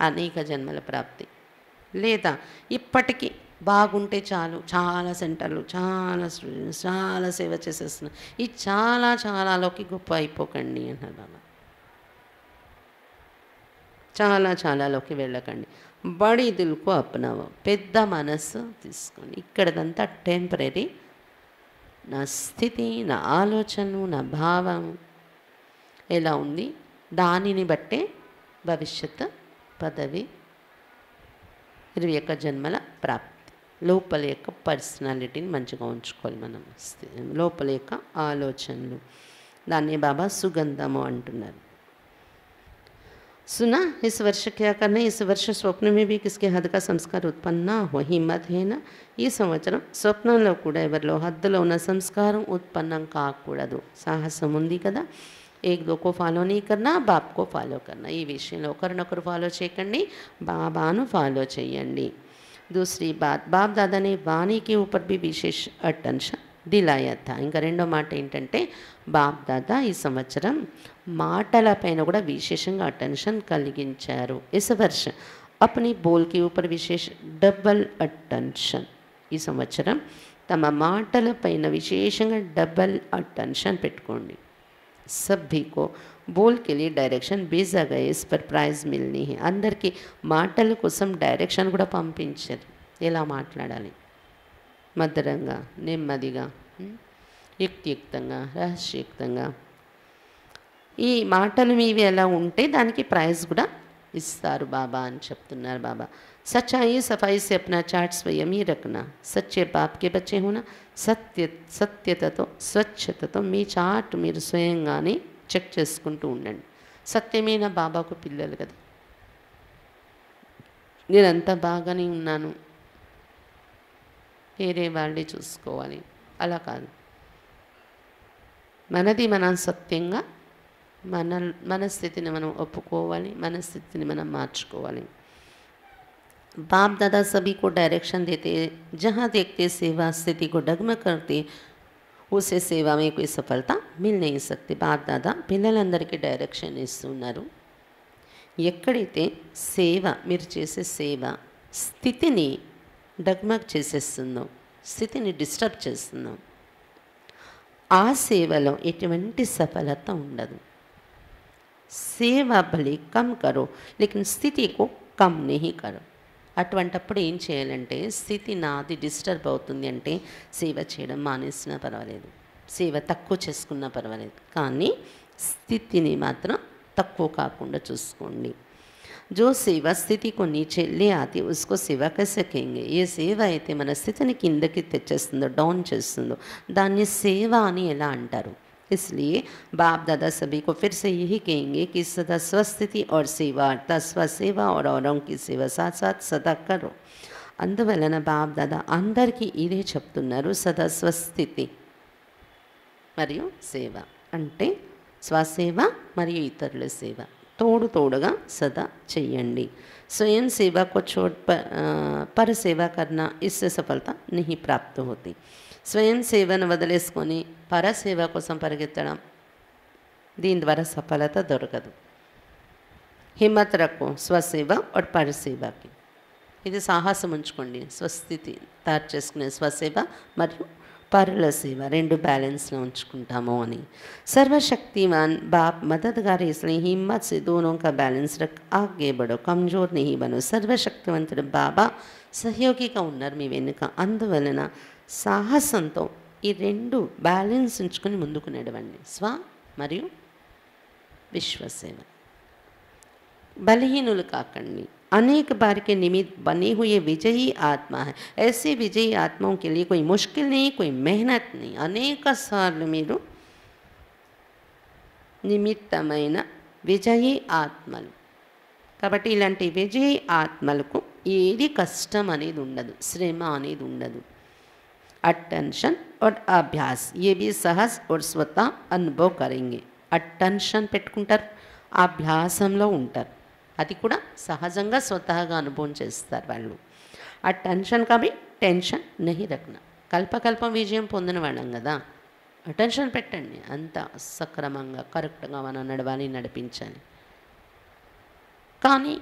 [SPEAKER 2] అనేక జన్మల ప్రాప్తి. లేదా ఇప్పటికీ బాగుంటే చాలు, చాలా సెంటర్లు, చాలా స్టూడెంట్స్, చాలా సేవ చేసేస్తున్నారు, ఈ చాలాలోకి గొప్ప అయిపోకండి అన్నారు బాబా. చాలాలోకి వెళ్ళకండి. బడి దిల్కు అప్నావ, పెద్ద మనస్సు తీసుకొని ఇక్కడదంతా టెంపరీ. నా స్థితి, నా ఆలోచనలు, నా భావం ఎలా ఉంది దానిని బట్టే భవిష్యత్ పదవి 21 జన్మల ప్రాప్తి. లోపల యొక్క పర్సనాలిటీని మంచిగా ఉంచుకోవాలి మనం, లోపల యొక్క ఆలోచనలు. దాన్ని బాబా సుగంధము అంటున్నారు. सुना इस वर्ष क्या करना है? इस वर्ष स्वप्न में भी किसके हद का संस्कार उत्पन्न हो. हिम्मत है ना ఈ సంవత్సరం స్వప్నంలో కూడా ఎవరిలో హద్దులో ఉన్న సంస్కారం ఉత్పన్నం కాకూడదు. సాహసం ఉంది కదా. एक दो को फॉलो नहीं करना, बाप को फॉलो करना. ఈ విషయంలో ఒకరినొకరు ఫాలో చేయకండి, బాబాను ఫాలో చేయండి. दूसरी बात, बाप दादा ने वाणी के ऊपर भी विशेष अटेंशन दिलाया था. ఇంకా రెండో మాట ఏంటంటే బాప్ దాదా ఈ సంవత్సరం మాటల పైన కూడా విశేషంగా అటెన్షన్ కలిగించారు. इस वर्ष अपनी बोल के ऊपर विशेष डबल अटेंशन. ఈ సంవత్సరం తమ మాటల పైన విశేషంగా డబల్ అటెన్షన్ పెట్టుకోండి. सभी को बोल के लिए डायरेक्शन भेजा गया, इस पर प्राइज मिलनी है. అందరికీ మాటల కోసం డైరెక్షన్ కూడా పంపించారు. ఎలా మాట్లాడాలి, మధురంగా, నెమ్మదిగా, యుక్తియుక్తంగా, రహస్యయుక్తంగా. ఈ మాటలు మీవి ఎలా ఉంటే దానికి ప్రైజ్ కూడా ఇస్తారు బాబా అని చెప్తున్నారు బాబా. सच्चाई सफाई से अपना चार्ट स्वयं ही रखना, सच्चे बाप के बच्चे होना, సత్యతతో స్వచ్ఛతతో మీ చార్ట్ మీరు స్వయంగానే చెక్ చేసుకుంటూ ఉండండి. సత్యమైన బాబాకు పిల్లలు కదా, నేనంతా బాగానే ఉన్నాను, వేరే వాళ్ళే చూసుకోవాలి, అలా కాదు. మనది మనం సత్యంగా మన స్థితిని మనం ఒప్పుకోవాలి, మన స్థితిని మనం మార్చుకోవాలి. बाप दादा सभी को डायरेक्शन देते, जहाँ देखते सेवा स्थिति को डगमग करते, उसे सेवा में कोई सफलता मिल नहीं सकती. बाप दादा పిల్లలందరికీ డైరెక్షన్ ఇస్తున్నారు. ఎక్కడైతే సేవ మీరు చేసే సేవ స్థితిని డగ్మగ్ చేసేస్తుందో, స్థితిని డిస్టర్బ్ చేస్తుందో, ఆ సేవలో ఎటువంటి సఫలత ఉండదు. సేवा भले कम करो लेकिन स्थिति को कम नहीं करो. అటువంటప్పుడు ఏం చేయాలంటే, స్థితి నాది డిస్టర్బ్ అవుతుంది అంటే సేవ చేయడం మానేసినా పర్వాలేదు, సేవ తక్కువ చేసుకున్నా పర్వాలేదు, కానీ స్థితిని మాత్రం తక్కువ కాకుండా చూసుకోండి. जो सेवा स्थिति को नीचे ले आती उसको सेवा कैसे कहेंगे? ఏ సేవ అయితే మన స్థితిని కిందకి తెచ్చేస్తుందో, డౌన్ చేస్తుందో, దాన్ని సేవ అని ఎలా అంటారు? इसलिए बाप दादा सभी को फिर से यही कहेंगे कि सदा स्वस्थिति और सेवा अर्थात स्वसेवा और औरों की सेवा साथ साथ सदा करो. అందువలన బాప్ దాదా అందరికీ ఇదే చెప్తున్నారు, సదా స్వస్థితి మరియు సేవ అంటే స్వసేవ మరియు ఇతరుల సేవ తోడుగా సదా చెయ్యండి. स्वयं सेवा को छोड़ पर सेवा करना, इससे सफलता नहीं प्राप्त होती. స్వయం సేవను వదిలేసుకొని పరసేవ కోసం పరిగెత్తడం, దీని ద్వారా సఫలత దొరకదు. హిమ్మత్ రక్కో స్వసేవ और పరసేవకి, ఇది సాహసం ఉంచుకోండి. స్వస్థితి తయారు చేసుకునే స్వసేవ మరియు పరుల సేవ రెండు బ్యాలెన్స్లో ఉంచుకుంటాము అని. सर्वशक्तिमान बाप मददगार इसलिए हिम्मत से दोनों का बैलेंस रख आगे बढ़ो, कमजोर नहीं बनो. సర్వశక్తివంతుడు బాబా సహయోగిగా ఉన్నారు మీ వెనుక. అందువలన సాహసంతో ఈ రెండు బ్యాలెన్స్ ఉంచుకొని ముందుకు నడవండి. స్వ మరియు విశ్వసేవ. బలహీనులు కాకండి. अनेक बार के निमित्त बने हुए विजयी आत्मा है. ऐसे विजयी आत्माओं के लिए कोई मुश्किल नहीं, कोई मेहनत नहीं. అనేక సార్లు మీరు నిమిత్తమైన విజయీ ఆత్మలు కాబట్టి ఇలాంటి విజయీ ఆత్మలకు ఏది కష్టం అనేది ఉండదు, శ్రమ అనేది ఉండదు. अटेंशन और अभ्यास ये भी सहज और स्वतः अनुभव करेंगे. అటెన్షన్ పెట్టుకుంటారు, అభ్యాసంలో ఉంటారు, అది కూడా సహజంగా స్వతహాగా అనుభవం చేస్తారు వాళ్ళు. ఆ టెన్షన్ కभी టెన్షన్ नहीं रखना. కల్పకల్పం విజయం పొందిన వాళ్ళం కదా, అటెన్షన్ పెట్టండి, అంత సక్రమంగా కరెక్ట్గా మనం నడిపించాలి, కానీ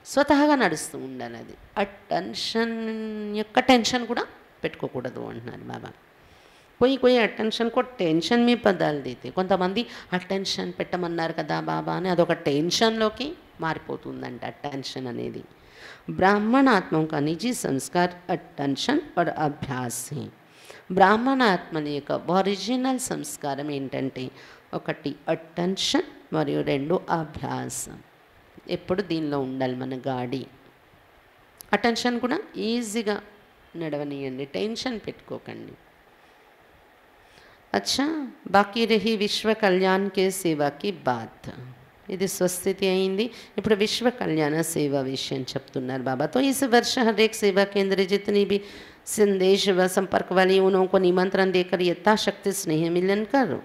[SPEAKER 2] స్వతహాగా నడుస్తూ ఉండాలి. అది ఆ టెన్షన్ యొక్క టెన్షన్ కూడా పెట్టుకోకూడదు అంటున్నారు బాబా. कोई अटेंशन को टेंशन में बदल देते. కొంతమంది అటెన్షన్ పెట్టమన్నారు కదా బాబా అని అదొక టెన్షన్లోకి మారిపోతుందంట అటెన్షన్ అనేది. బ్రాహ్మణ ఆత్మ का निजी संस्कार अटेंशन और अभ्यास है. బ్రాహ్మణ ఆత్మల యొక్క ఒరిజినల్ సంస్కారం ఏంటంటే, ఒకటి అటెన్షన్ మరియు రెండు అభ్యాసం. ఎప్పుడు దీనిలో ఉండాలి మన గాడి. అటెన్షన్ కూడా ఈజీగా నడవనియండి, టెన్షన్ పెట్టుకోకండి. अच्छा, बाकी रही विश्व कल्याण के सेवा की बात. ఇది స్వస్థితి అయింది. ఇప్పుడు విశ్వ కళ్యాణ సేవ విషయం చెప్తున్నారు బాబా. तो इस वर्ष हर एक सेवा केंद्र जितनी भी संदेश व संपर्क वाली उन्हों को निमंत्रण देकर यथाशक्ति स्नेह मिलन करो.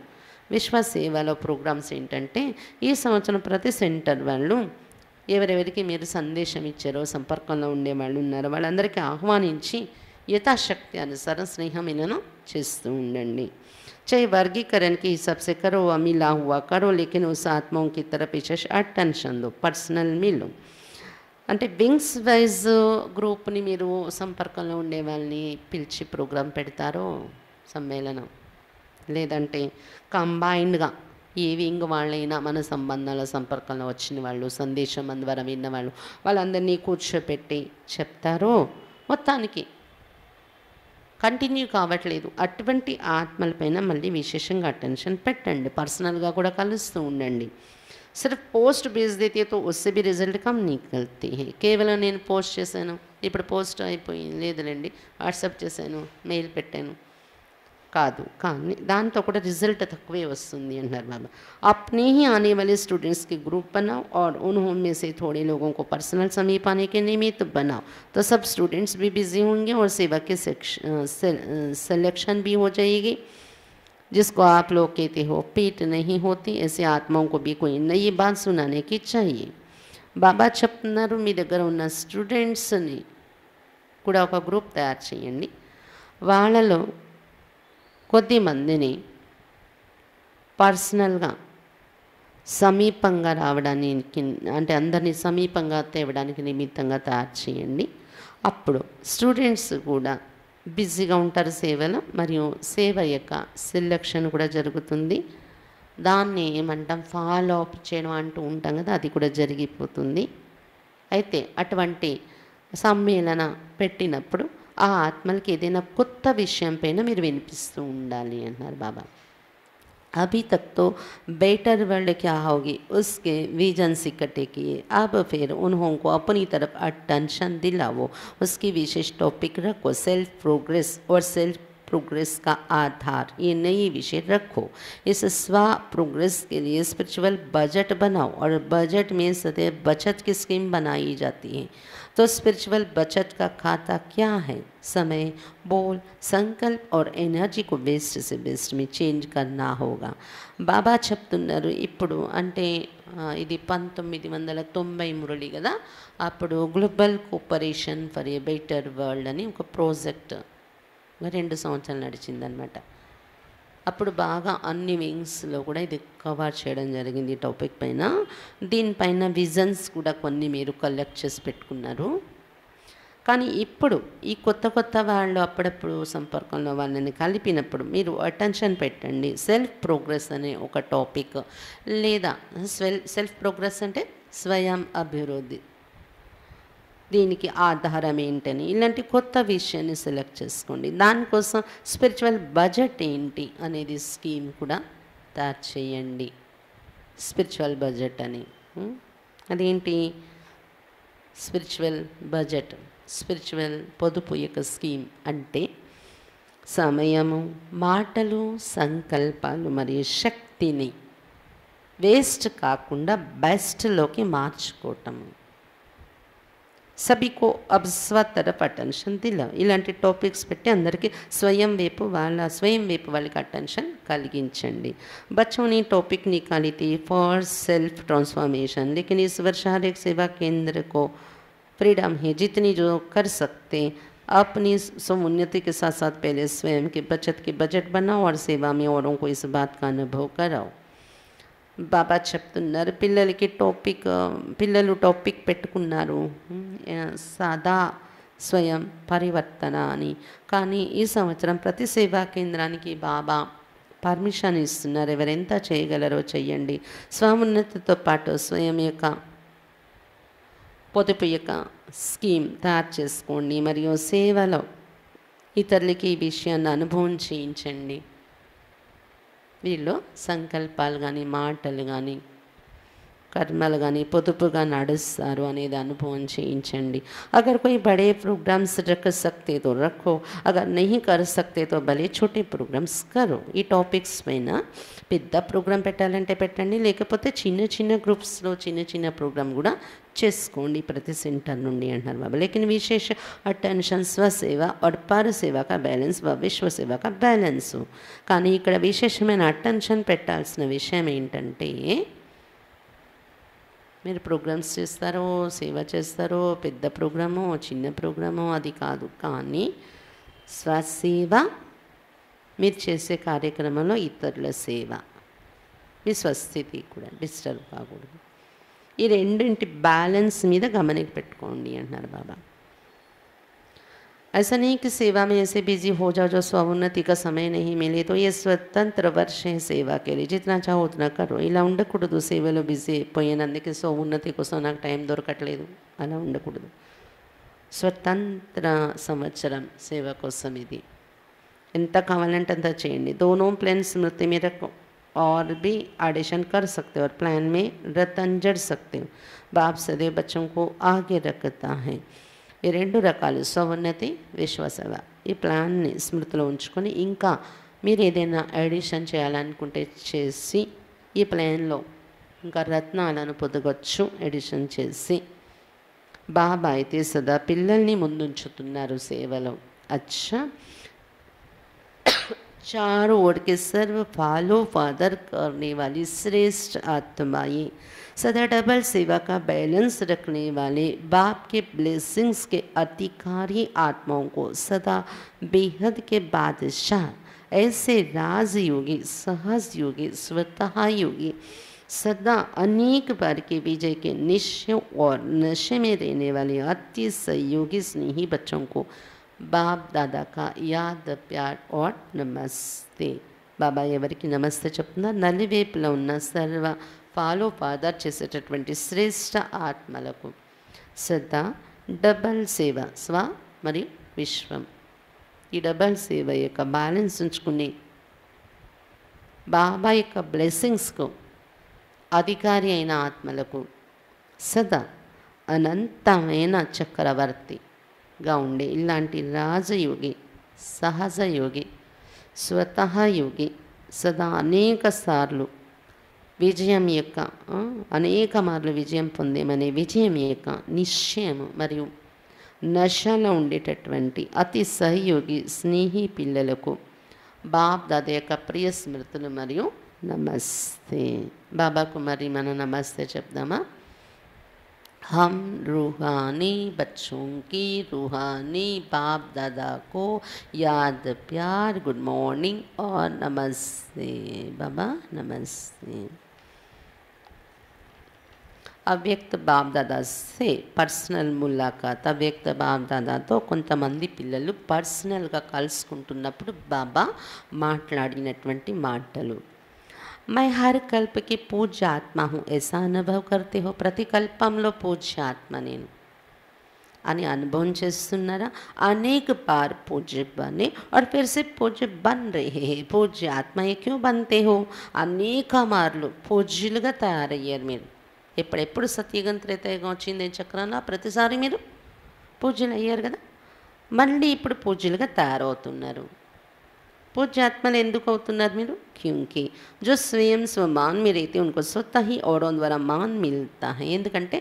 [SPEAKER 2] విశ్వ సేవలో ప్రోగ్రామ్స్ ఏంటంటే, ఈ సంవత్సరం ప్రతి సెంటర్ వాళ్ళు ఎవరెవరికి మీరు సందేశం ఇచ్చారో, సంపర్కంలో ఉండేవాళ్ళు ఉన్నారో వాళ్ళందరికీ ఆహ్వానించి యథాశక్తి అనుసారం స్నేహ మిలనం చేస్తూ ఉండండి. चाहे वर्गीकरण के हिसाब से करो व मिला हुआ करो, लेकिन उस आत्माओं की तरफ विशेष अटेंशन दो, पर्सनल मिलो. అంటే వింగ్స్ వైజ్ గ్రూప్ని మీరు సంపర్కంలో ఉండే వాళ్ళని పిలిచి ప్రోగ్రాం పెడతారో సమ్మేళనం, లేదంటే కంబైన్డ్గా ఏ వింగ్ వాళ్ళైనా మన సంబంధాల సంపర్కంలో వచ్చిన వాళ్ళు, సందేశం ద్వారా విన్న వాళ్ళు, వాళ్ళందరినీ కూర్చోపెట్టి చెప్తారో, మొత్తానికి కంటిన్యూ కావట్లేదు, అటువంటి ఆత్మలపైన మళ్ళీ విశేషంగా అటెన్షన్ పెట్టండి. పర్సనల్గా కూడా కలుస్తూ ఉండండి. सिर्फ పోస్ట్ भेज देती है तो उससे भी రిజల్ట్ కమ్ నికల్ती है. కేవలం నేను పోస్ట్ చేశాను, ఇప్పుడు పోస్ట్ అయిపోయింది, లేదులేండి వాట్సాప్ చేశాను, మెయిల్ పెట్టాను కాదు, కానీ దాంతో కూడా రిజల్ట్ తక్కువే వస్తుంది అంటారు బాబా. अपने ही आने वाले स्टूडेंट्स के ग्रुप बनाओ और उनमें से थोड़े लोगों को पर्सनल समीप आने के निमित्त बनाओ, तो सब स्टूडेंट्स भी बिजी होंगे और सेवा की सिलेक्शन भी हो जाएगी. जिसको आप लोग कहते हो पीठ नहीं होती, ऐसे आत्माओं को भी कोई नई बात सुनाने की चाहिए. బాబా చెప్తున్నారు, మీ దగ్గర ఉన్న స్టూడెంట్స్ని కూడా ఒక గ్రూప్ తయారు చేయండి. వాళ్ళలో కొద్ది మందిని పర్సనల్గా సమీపంగా రావడానికి, అంటే అందరినీ సమీపంగా తేవడానికి నిమిత్తంగా తయారు చేయండి. అప్పుడు స్టూడెంట్స్ కూడా బిజీగా ఉంటారు సేవలో, మరియు సేవ యొక్క సెలెక్షన్ కూడా జరుగుతుంది. దాన్ని ఏమంటాం, ఫాలో అప్ చేయడం అంటూ ఉంటాం కదా, అది కూడా జరిగిపోతుంది. అయితే అటువంటి సమ్మేళన పెట్టినప్పుడు ఆ ఆత్మలకి ఏదైనా కొత్త విషయం పైన మీరు వినిపిస్తూ ఉండాలి అన్నారు బాబా. अभी तक तो बेटर वर्ल्ड क्या होगी उसके विजन इकट्ठे किए, अब फिर उन्होंने अपनी तरफ अटेंशन दिलाओ, उसकी विशेष टॉपिक रखो, सेल्फ प्रोग्रेस और सेल्फ प्रोग्रेस का आधार ये नई विषय रखो. इस स्व प्रोग्रेस के लिए स्पिरिचुअल बजट बनाओ और बजट में सदैव बचत की स्कीम बनाई जाती है. तो स्पिरिचुअल बचत का खाता क्या है? समय, बोल, संकल्प और एनर्जी को बेस्ट से बेस्ट में చేంజ్ करना होगा. బాబా చెప్తున్నారు ఇప్పుడు, అంటే ఇది 1990 మురళి కదా, అప్పుడు global cooperation for a better world అని ఒక ప్రాజెక్ట్ 2 సంవత్సరాలు నడిచిందనమాట. అప్పుడు బాగా అన్ని వింగ్స్లో కూడా ఇది కవర్ చేయడం జరిగింది ఈ టాపిక్ పైన. దీనిపైన విజన్స్ కూడా కొన్ని మీరు కలెక్ట్ చేసి పెట్టుకున్నారు. కానీ ఇప్పుడు ఈ కొత్త వాళ్ళు అప్పుడప్పుడు సంపర్కంలో వాళ్ళని కలిపినప్పుడు మీరు అటెన్షన్ పెట్టండి. సెల్ఫ్ ప్రోగ్రెస్ అనే ఒక టాపిక్, లేదా సెల్ఫ్ ప్రోగ్రెస్ అంటే స్వయం అభివృద్ధి, దీనికి ఆధారం ఏంటని ఇలాంటి కొత్త విషయాన్ని సెలెక్ట్ చేసుకోండి. దానికోసం స్పిరిచువల్ బడ్జెట్ ఏంటి అనేది స్కీమ్ కూడా తయారు చేయండి. స్పిరిచువల్ బడ్జెట్ అని అదేంటి? స్పిరిచువల్ బడ్జెట్, స్పిరిచువల్ పొదుపు యొక్క స్కీమ్ అంటే సమయము, మాటలు, సంకల్పాలు మరియు శక్తిని వేస్ట్ కాకుండా బెస్ట్లోకి మార్చుకోవటము. సభీకో అబ్ స్వ తరఫ్ అటెన్షన్ దిలా, ఇలాంటి టాపిక్స్ పెట్టి అందరికీ స్వయం వైపు వాళ్ళకి అటెన్షన్ కలిగించండి. बच्चों ने टॉपिक निकाली थी फॉर सेल्फ ट्रांसफॉर्मेशन, लेकिन इस वर्ष हर एक सेवा केंद्र को फ्रीडम है, जितनी जो कर सकते अपनी समुन्नति के साथ साथ पहले स्वयं की बचत की बजट बनाओ और सेवा में औरों को इस बात का अनुभव कराओ. బాబా చెప్తున్నారు, పిల్లలు టాపిక్ పెట్టుకున్నారు సాదా స్వయం పరివర్తన అని. కానీ ఈ సంవత్సరం ప్రతి సేవా కేంద్రానికి బాబా పర్మిషన్ ఇస్తున్నారు, ఎవరెంత చేయగలరో చెయ్యండి. స్వమున్నతితో పాటు స్వయం యొక్క పొదుపు యొక్క స్కీమ్ తయారు చేసుకోండి, మరియు సేవలో ఇతరులకి ఈ విషయాన్ని అనుభవం చేయించండి. వీళ్ళు సంకల్పాలు కానీ, మాటలు కానీ, कर्मल गानी పొదుపుగా నడుస్తారు అనేది అనుభవం చేయించండి. अगर कोई बड़े प्रोग्राम्स रख सकते तो रखो, अगर नहीं कर सकते तो भले छोटे प्रोग्राम्स करो. ఈ టాపిక్స్ పైన పెద్ద ప్రోగ్రామ్ పెట్టాలంటే పెట్టండి, లేకపోతే చిన్న చిన్న గ్రూప్స్లో చిన్న చిన్న ప్రోగ్రామ్ కూడా చేసుకోండి ప్రతి సెంటర్ నుండి అంటున్నారు బాబా. లేकिन विशेष अटेंशन స్వసేవ और पर सेवा का बैलेंस व विश्व सेवा का बैलेंस. కానీ ఇక్కడ విశేషమైన అటెన్షన్ పెట్టాల్సిన విషయం ఏంటంటే, మీరు ప్రోగ్రామ్స్ చేస్తారో సేవ చేస్తారో పెద్ద ప్రోగ్రామో చిన్న ప్రోగ్రామో అది కాదు, కానీ స్వసేవ మీరు చేసే కార్యక్రమంలో ఇతరుల సేవ, మీ స్వస్థితి కూడా డిస్టర్బ్ కాకూడదు. ఈ రెండింటి బ్యాలెన్స్ మీద గమనిక పెట్టుకోండి అంటున్నారు బాబా. ऐसा नहीं कि सेवा में ऐसे बिजी हो जाओ जो स्वोन्नति का समय नहीं मिले तो ये स्वतंत्र वर्ष है सेवा के लिए, जितना चाहो उतना करो. ఇలా ఉండకూడదు, సేవలో బిజీ అయిపోయినందుకే స్వోన్నతి కోసం నాకు టైం దొరకట్లేదు అలా ఉండకూడదు. స్వతంత్ర సంవత్సరం సేవ కోసం ఇది ఎంత కావాలంటే అంత చేయండి. दोनों प्लान स्मृति में रखो. और भी एडिशन कर सकते हो और प्लान में रतन जड़ सकते हो। बाप सदैव बच्चों को आगे रखता है। ఈ రెండు రకాలు స్వోన్నతి విశ్వసేవ ఈ ప్లాన్ని స్మృతిలో ఉంచుకొని ఇంకా మీరు ఏదైనా ఎడిషన్ చేయాలనుకుంటే చేసి ఈ ప్లాన్లో ఇంకా రత్నాలను పొందవచ్చు ఎడిషన్ చేసి। బాబా అయితే సదా పిల్లల్ని ముందుంచుతున్నారు సేవలో। అచ్చా चारों ओर के सर्व फॉलो फादर करने वाली श्रेष्ठ आत्माएं सदा डबल सेवा का बैलेंस रखने वाले बाप के ब्लेसिंग्स के अधिकारी आत्माओं को सदा बेहद के बादशाह ऐसे राजयोगी सहज योगी स्वतः योगी सदा अनेक बार के विजय के निश्चय और नशे में रहने वाले अति सहयोगी स्नेही बच्चों को बाप दादा का याद प्यार और नमस्ते। బాబా ఎవరికి నమస్తే చెప్తున్నారు? నలువైపులో ఉన్న సర్వ ఫాలో ఫాదర్ చేసేటటువంటి శ్రేష్ఠ ఆత్మలకు సదా డబల్ సేవ స్వ మరియు విశ్వం ఈ డబల్ సేవ యొక్క బ్యాలెన్స్ ఉంచుకుని బాబా యొక్క బ్లెస్సింగ్స్కు అధికారి అయిన ఆత్మలకు సదా అనంతమైన చక్రవర్తిగా ఉండే ఇలాంటి రాజయోగి సహజయోగి స్వతః యోగి సదా అనేక సార్లు విజయం యొక్క అనేక మార్లు విజయం పొందేమనే విజయం యొక్క నిశ్చయము మరియు నశలో ఉండేటటువంటి అతి సహయోగి స్నేహి పిల్లలకు బాప్ దాదా యొక్క ప్రియ స్మృతులు మరియు నమస్తే। బాబాకు మరి మన నమస్తే చెప్దామా? हम रूहानी बच्चों की रूहानी बाप दादा को याद प्यार गुड मॉर्निंग और नमस्ते। बाबा नमस्ते। అవ్యక్త బాప్ దాదా సే పర్సనల్ ములాఖాత్। అవ్యక్త బాప్ దాదాతో కొంతమంది పిల్లలు పర్సనల్గా కలుసుకుంటున్నప్పుడు బాబా మాట్లాడినటువంటి మాటలు। मैं हर कल्प की पूज्य आत्मा हूँ ऐसा अनुभव करते हो? ప్రతి కల్పంలో పూజ్య ఆత్మ నేను అని అనుభవం చేస్తున్నారా? అనేక बार पूज्य बने और फिर से पूज्य बन रहे हैं। పూజ్య ఆత్మ क्यों बनते हो? అనేక మార్లు పూజ్యులుగా తయారయ్యారు మీరు। ఎప్పుడెప్పుడు సత్యయుగం త్రేతాయుగం వచ్చింది చక్రాన ప్రతిసారి మీరు పూజ్యులు అయ్యారు కదా, మళ్ళీ ఇప్పుడు పూజ్యులుగా తయారవుతున్నారు। पूज्य आत्मल ఎందుకు అవుతున్నారు మీరు? क्योंकि जो स्वयं स्वमान में रहते उनको स्वतः ही औरों द्वारा मान मिलता है। ఎందుకంటే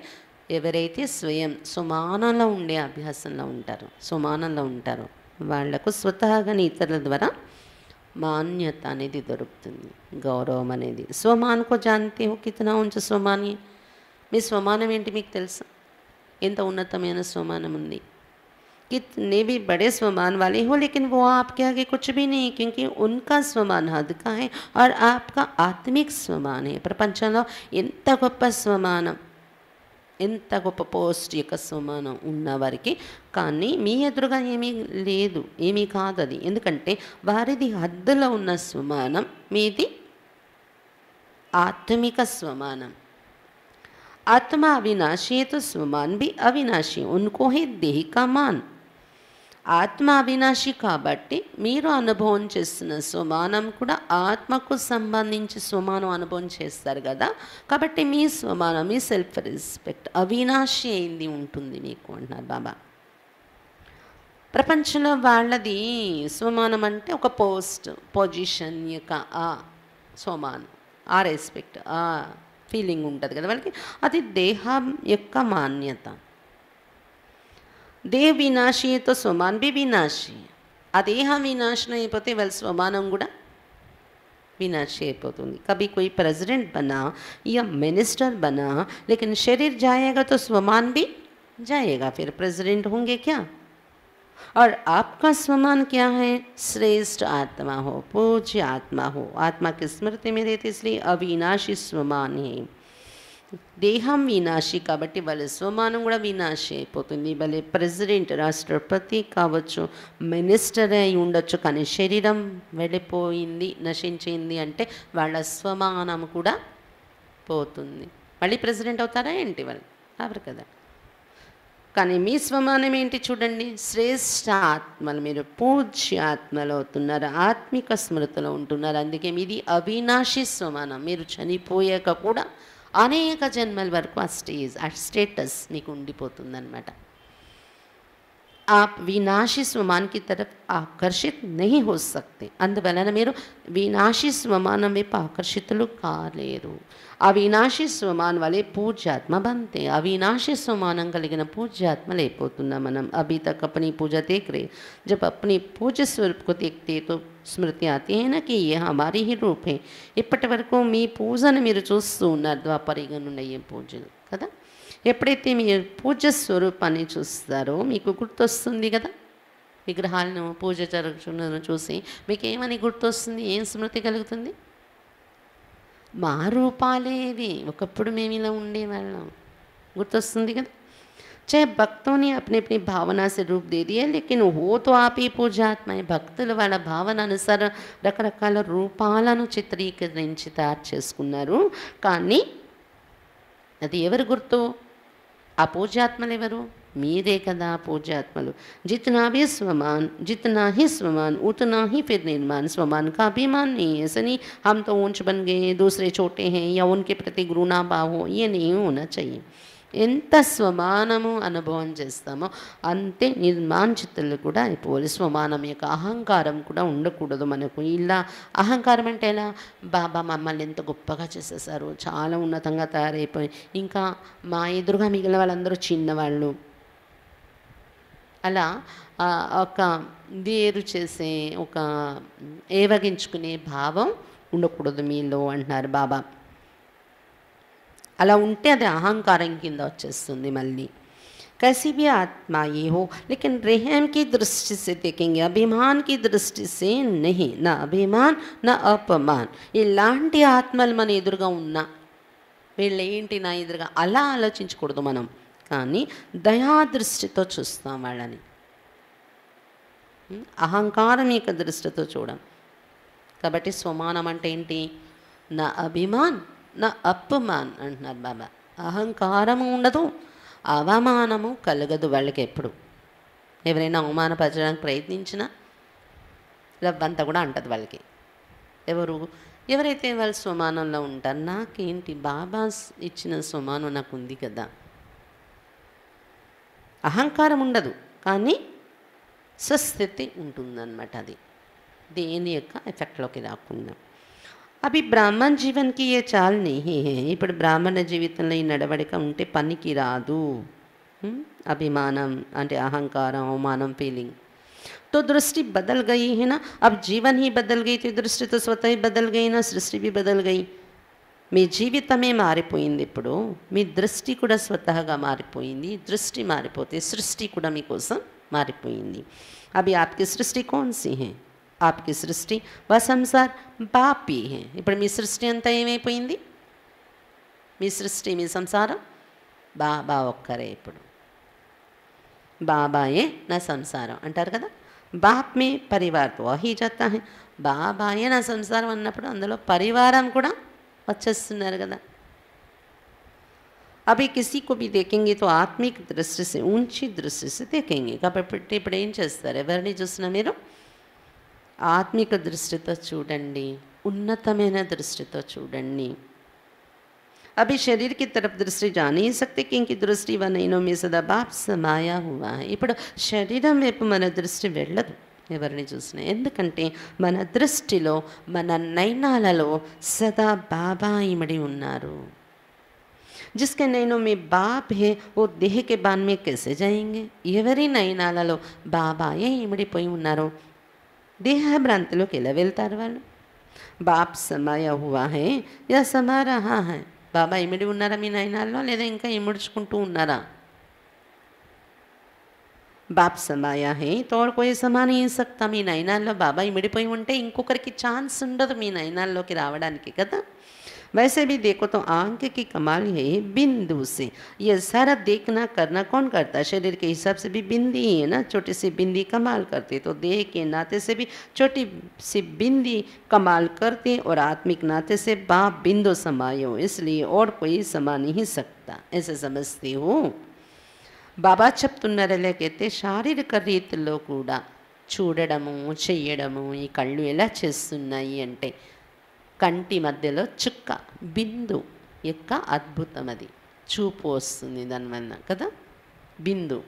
[SPEAKER 2] ఎవరైతే స్వయం సుమానంలో ఉండే అభ్యాసంలో ఉంటారో సుమానంలో ఉంటారో వాళ్లకు స్వతహాగానే ఇతరుల ద్వారా మాన్యత అనేది దొరుకుతుంది, గౌరవం అనేది। స్వమాన్కో జాంతే హో కితనా ఉంచ స్వమాన్ మీ స్వమానం ఏంటి మీకు తెలుసా? ఎంత ఉన్నతమైన స్వమానం ఉంది। कितने भी बड़े स्वमान वाले हो लेकिन वो आपके आगे कुछ भी नहीं, क्योंकि उनका स्वमान हद का है और आपका आत्मिक स्वमान है। ప్రపంచంలో ఎంత గొప్ప స్వమానం ఎంత గొప్ప పోస్ట్ యొక్క స్వమానం ఉన్నవారికి కానీ మీ ఎదురుగా ఏమీ లేదు, ఏమీ కాదు అది। ఎందుకంటే వారిది హద్దులో ఉన్న స్వమానం, మీది ఆత్మిక స్వమానం। आत्मा अविनाशी है तो स्वमान भी अविनाशी, उनको है देह का मान। ఆత్మ అవినాశి కాబట్టి మీరు అనుభవం చేస్తున్న స్వమానం కూడా ఆత్మకు సంబంధించి స్వమానం అనుభవం చేస్తారు కదా, కాబట్టి మీ స్వమానం మీ సెల్ఫ్ రెస్పెక్ట్ అవినాశి అయింది ఉంటుంది మీకు అంటున్నారు బాబా। ప్రపంచంలో వాళ్ళది స్వమానం అంటే ఒక పోస్ట్ పొజిషన్ యొక్క ఆ స్వమానం ఆ రెస్పెక్ట్ ఆ ఫీలింగ్ ఉంటుంది కదా వాళ్ళకి, అది దేహం యొక్క మాన్యత। देह विनाशी है तो स्वमान भी विनाशी है। आ देह विनाश అయిపోతే వాళ్ళ స్వమానం కూడా विनाशी అయిపోతుంది। कभी कोई प्रेसिडेंट बना या मिनिस्टर बना लेकिन शरीर जाएगा तो स्वमान भी जाएगा, फिर प्रेसिडेंट होंगे क्या? और आपका स्वमान क्या है? श्रेष्ठ आत्मा हो, पूज्य आत्मा हो, आत्मा की स्मृति में रहते इसलिए अविनाशी स्वमान है। దేహం వినాశి కాబట్టి వాళ్ళ స్వమానం కూడా వినాశి అయిపోతుంది। భలే ప్రెసిడెంట్ రాష్ట్రపతి కావచ్చు, మినిస్టర్ అయి ఉండొచ్చు, కానీ శరీరం వెళ్ళిపోయింది నశించింది అంటే వాళ్ళ స్వమానం కూడా పోతుంది। మళ్ళీ ప్రెసిడెంట్ అవుతారా ఏంటి? వాళ్ళు అవరు కదా। కానీ మీ స్వమానం ఏంటి చూడండి, శ్రేష్ఠ ఆత్మలు, మీరు పూజ్య ఆత్మలు అవుతున్నారు, ఆత్మిక స్మృతిలో ఉంటున్నారు. అందుకే మీది అవినాశి స్వమానం. మీరు చనిపోయాక కూడా అనేక జన్మల వరకు ఆ స్టేటస్ మీకు ఉండిపోతుందన్నమాట. आप विनाशी स्वमान की तरफ आकर्षित नहीं हो सकते. అందువలన మీరు వినాశీ స్వమానం వైపు ఆకర్షితులు కాలేరు. అవినాశీ స్వమాన్ వలె పూజ్యాత్మ బంతే. అవినాశీ స్వమానం కలిగిన పూజ్యాత్మలు అయిపోతున్నాం మనం. अभी तक अपनी पूजा देख रहे, जब अपनी पूज्य स्वरूप को देखते तो స్మృతి आती है ना कि ये हमारी ही रूप है. ఇప్పటి వరకు మీ పూజను మీరు చూస్తూ ఉన్నారు, ద్వాపరయుగం అయ్యే పూజలు కదా. ఎప్పుడైతే మీరు పూజ స్వరూపాన్ని చూస్తారో మీకు గుర్తొస్తుంది కదా, విగ్రహాలను పూజ జరుగుతున్నను చూసి మీకు ఏమని గుర్తొస్తుంది, ఏం స్మృతి కలుగుతుంది? మా రూపాలేవి, ఒకప్పుడు మేము ఇలా ఉండేవాళ్ళం, గుర్తొస్తుంది కదా. चाहे भक्तों ने अपनी अपनी भावना से रूप दे दिया, लेकिन वो तो आप ही పూజాత్మ. భక్తులు వాళ్ళ భావన అనుసారం రకరకాల రూపాలను చిత్రీకరించి తయారు చేసుకున్నారు. కానీ అది ఎవరు గుర్తు? ఆ పూజ్యాత్మలు ఎవరు? మీరే కదా పూజ్యాత్మలు. जितना भी स्वमान, जितना ही स्वमान उतना ही फिर निर्माण. स्वमान का अभिमान नहीं है. ऐसा नहीं हम तो ऊंच बन गए, दूसरे छोटे हैं, या उनके प्रति घृणा भाव हो, ये नहीं होना चाहिए. ఎంత స్వమానము అనుభవం చేస్తామో అంతే నిర్మాంచితులు కూడా అయిపోవాలి. స్వమానం యొక్క అహంకారం కూడా ఉండకూడదు మనకు. ఇలా అహంకారం అంటే ఎలా, బాబా మమ్మల్ని ఎంత గొప్పగా చేసేసారు, చాలా ఉన్నతంగా తయారైపోయి, ఇంకా మా ఎదురుగా మిగిలిన వాళ్ళందరూ చిన్నవాళ్ళు, అలా ఒక వేరు చేసే, ఒక ఏవగించుకునే భావం ఉండకూడదు మీలో అంటున్నారు బాబా. అలా ఉంటే అది అహంకారం కింద వచ్చేస్తుంది మళ్ళీ. कैसी भी आत्मा ये हो, लेकिन रहम की दृष्टि से देखेंगे, अभिमान की दृष्टि से नहीं. ना अभिमान ना अपमान. ఇలాంటి ఆత్మలు మన ఎదురుగా ఉన్నా, వీళ్ళు ఏంటి నా ఎదురుగా, అలా ఆలోచించకూడదు మనం. కానీ దయా దృష్టితో చూస్తాం వాళ్ళని, అహంకారం యొక్క దృష్టితో చూడం. కాబట్టి స్వమానం అంటే ఏంటి? నా అభిమాన్ నా అపమాన్ అంటున్నారు బాబా. అహంకారము ఉండదు, అవమానము కలగదు వాళ్ళకి. ఎప్పుడు ఎవరైనా అవమానపరచడానికి ప్రయత్నించినా రవ్వంతా కూడా అంటది వాళ్ళకి. ఎవరైతే వాళ్ళు స్వమానంలో ఉంటారు, నాకేంటి బాబా ఇచ్చిన స్వమానం నాకు ఉంది కదా, అహంకారం ఉండదు, కానీ స్వస్థితి ఉంటుందన్నమాట. అది దేని యొక్క ఎఫెక్ట్లోకి రాకుండా. అవి బ్రాహ్మణ జీవన్కి ఏ చాలు नहीं है. ఇప్పుడు బ్రాహ్మణ జీవితంలో ఈ నడవడిక ఉంటే పనికి రాదు. అభిమానం అంటే అహంకారం, అవమానం, ఫీలింగ్. तो दृष्टि बदल गई है ना. अब जीवन ही बदल गई तो दृष्टि तो स्वतः ही बदल गई ना, सृष्टि भी बदल गई. మీ జీవితమే మారిపోయింది. ఇప్పుడు మీ దృష్టి కూడా స్వతహాగా మారిపోయింది. దృష్టి మారిపోతే సృష్టి కూడా మీకోసం మారిపోయింది. అవి आपकी सृष्टि कौन सी है? आपकी सृष्टि व संसार बाप ही है. ఇప్పుడు మీ సృష్టి అంతా ఏమైపోయింది? మీ సృష్టి, మీ సంసారం బాబా ఒక్కరే. ఇప్పుడు బాబాయే నా సంసారం అంటారు కదా. బాప్ మే పరివార్ తో హీ జాతా హై. బాబాయే నా సంసారం అన్నప్పుడు అందులో పరివారం కూడా వచ్చేస్తున్నారు కదా. అవి किसी को भी देखेंगे तो आत्मिक दृष्टि से, ऊंची दृष्टि से देखेंगे. కాబట్టి ఇప్పుడు ఏం చేస్తారు? ఎవరిని చూసినా మీరు ఆత్మిక దృష్టితో చూడండి, ఉన్నతమైన దృష్టితో చూడండి. अभी शरीर की तरफ दृष्टि जा नहीं सकते क्योंकि दृष्टि व नयनों में सदा बाप समाया हुआ है. ఇప్పుడు శరీరం వైపు మన దృష్టి వెళ్ళదు ఎవరిని చూసినా. ఎందుకంటే మన దృష్టిలో, మన నయనాలలో సదా బాబా ఇమిడి ఉన్నారు. जिसके नयनों में बाप है वो देह के बान में कैसे जाएंगे? ఎవరి నయనాలలో బాబాయే ఇమిడిపోయి ఉన్నారు, దేహ భ్రాంతిలోకి ఎలా వెళ్తారు వాళ్ళు? బాప్ సమాయా హువా హై యా సమా రహా హై. బాబా ఇమిడి ఉన్నారా మీ నయనాల్లో, లేదా ఇంకా ఇముడ్చుకుంటూ ఉన్నారా? బాప్ సమాయా హై తో కోయి సమా नहीं सकता. మీ నయనాల్లో బాబా ఇమిడిపోయి ఉంటే ఇంకొకరికి ఛాన్స్ ఉండదు మీ నయనాల్లోకి రావడానికి కదా. वैसे भी देखो तो आंख की कमाल है बिंदु से. ये सारा देखना करना कौन करता है? शरीर के हिसाब से भी बिंदी ही है ना. छोटी सी बिंदी कमाल करती, तो देह के नाते से भी छोटी सी बिंदी कमाल करती, और आत्मिक नाते से बाप बिंदु समाये हो, इसलिए और कोई समा नहीं सकता. ऐसे समझती हूँ. బాబా చెప్తున్నారు ఎలాగైతే శారీరక రీతిలో కూడా చూడడము చెయ్యడము ఈ కళ్ళు ఎలా చేస్తున్నాయి అంటే కంటి మధ్యలో చుక్క బిందు యొక్క అద్భుతం, అది చూపు వస్తుంది దానివల్ల కదా, బిందు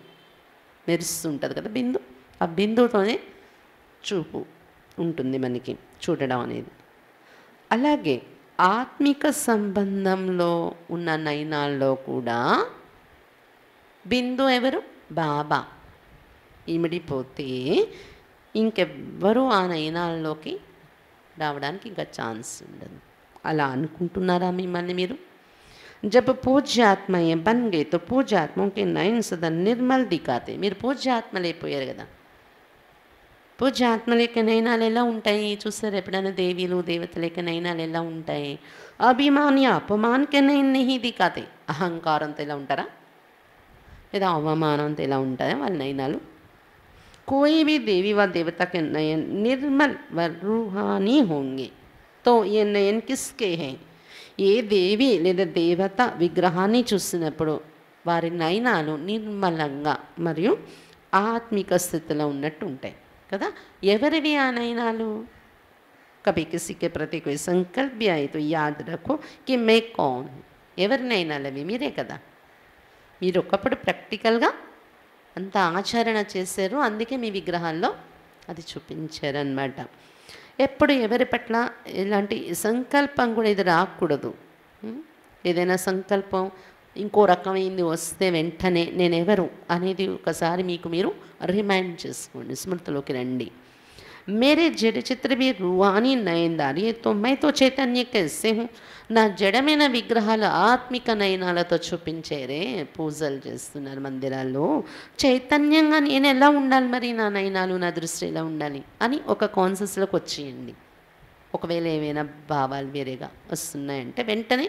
[SPEAKER 2] మెరుస్తుంటుంది కదా బిందు, ఆ బిందుతోనే చూపు ఉంటుంది మనకి చూడడం అనేది. అలాగే ఆత్మిక సంబంధంలో ఉన్న నయనాల్లో కూడా బిందు ఎవరు? బాబా. ఇమిడిపోతే ఇంకెవ్వరూ ఆ నయనాల్లోకి రావడానికి ఇంకా ఛాన్స్ ఉండదు. అలా అనుకుంటున్నారా మిమ్మల్ని మీరు? जब पूज्य आत्माएं बन गए तो पूज्य आत्माओं के नयन सदा निर्मल दिखाते. మీరు పూజ్య ఆత్మలు అయిపోయారు కదా, పూజ్య ఆత్మల యొక్క నయనాలు ఎలా ఉంటాయి చూస్తారు ఎప్పుడైనా? దేవీలు దేవతల యొక్క నయనాలు ఎలా ఉంటాయి? అభిమాని అపమాన్కే నయన్ నహీ దిఖాతే. అహంకారంతో ఎలా ఉంటారా లేదా అవమానంతో ఎలా ఉంటాయో వాళ్ళ నయనాలు. कोई भी देवी व देवता के नयन निर्मल व रूहानी होंगे. तो ये नयन किसके हैं? ఏ దేవి లేదా దేవత విగ్రహాన్ని చూసినప్పుడు వారి నయనాలు నిర్మలంగా మరియు ఆత్మిక స్థితిలో ఉన్నట్టు ఉంటాయి కదా. ఎవరివి ఆ నయనాలు? కభీ కిసి కే ప్రతి కోయి సంకల్ప్ భీ ఆయే తో యాద్ రఖో కి మే కౌన్. ఎవరి నయనాలు అవి? మీరే కదా. మీరు ఒకప్పుడు ప్రాక్టికల్గా అంత ఆచరణ చేశారు, అందుకే మీ విగ్రహాల్లో అది చూపించారన్నమాట. ఎప్పుడు ఎవరి పట్ల ఇలాంటి సంకల్పం కూడా ఇది రాకూడదు. ఏదైనా సంకల్పం ఇంకో రకమైంది వస్తే వెంటనే నేనెవరు అనేది ఒకసారి మీకు మీరు రిమైండ్ చేసుకోండి, స్మృతిలోకి రండి. మేరే జడ చిత్ర भी रूहानी నయనదారి तो मैं तो చైతన్య कैसे हूँ. నా జడమైన విగ్రహాలు ఆత్మిక నయనాలతో చూపించేరే, పూజలు చేస్తున్నారు మందిరాల్లో. చైతన్యంగా నేను ఎలా ఉండాలి మరి, నా నయనాలు నా దృష్టి ఎలా ఉండాలి అని ఒక కాన్షియస్లోకి వచ్చేయండి. ఒకవేళ ఏమైనా భావాలు వేరేగా వస్తున్నాయంటే వెంటనే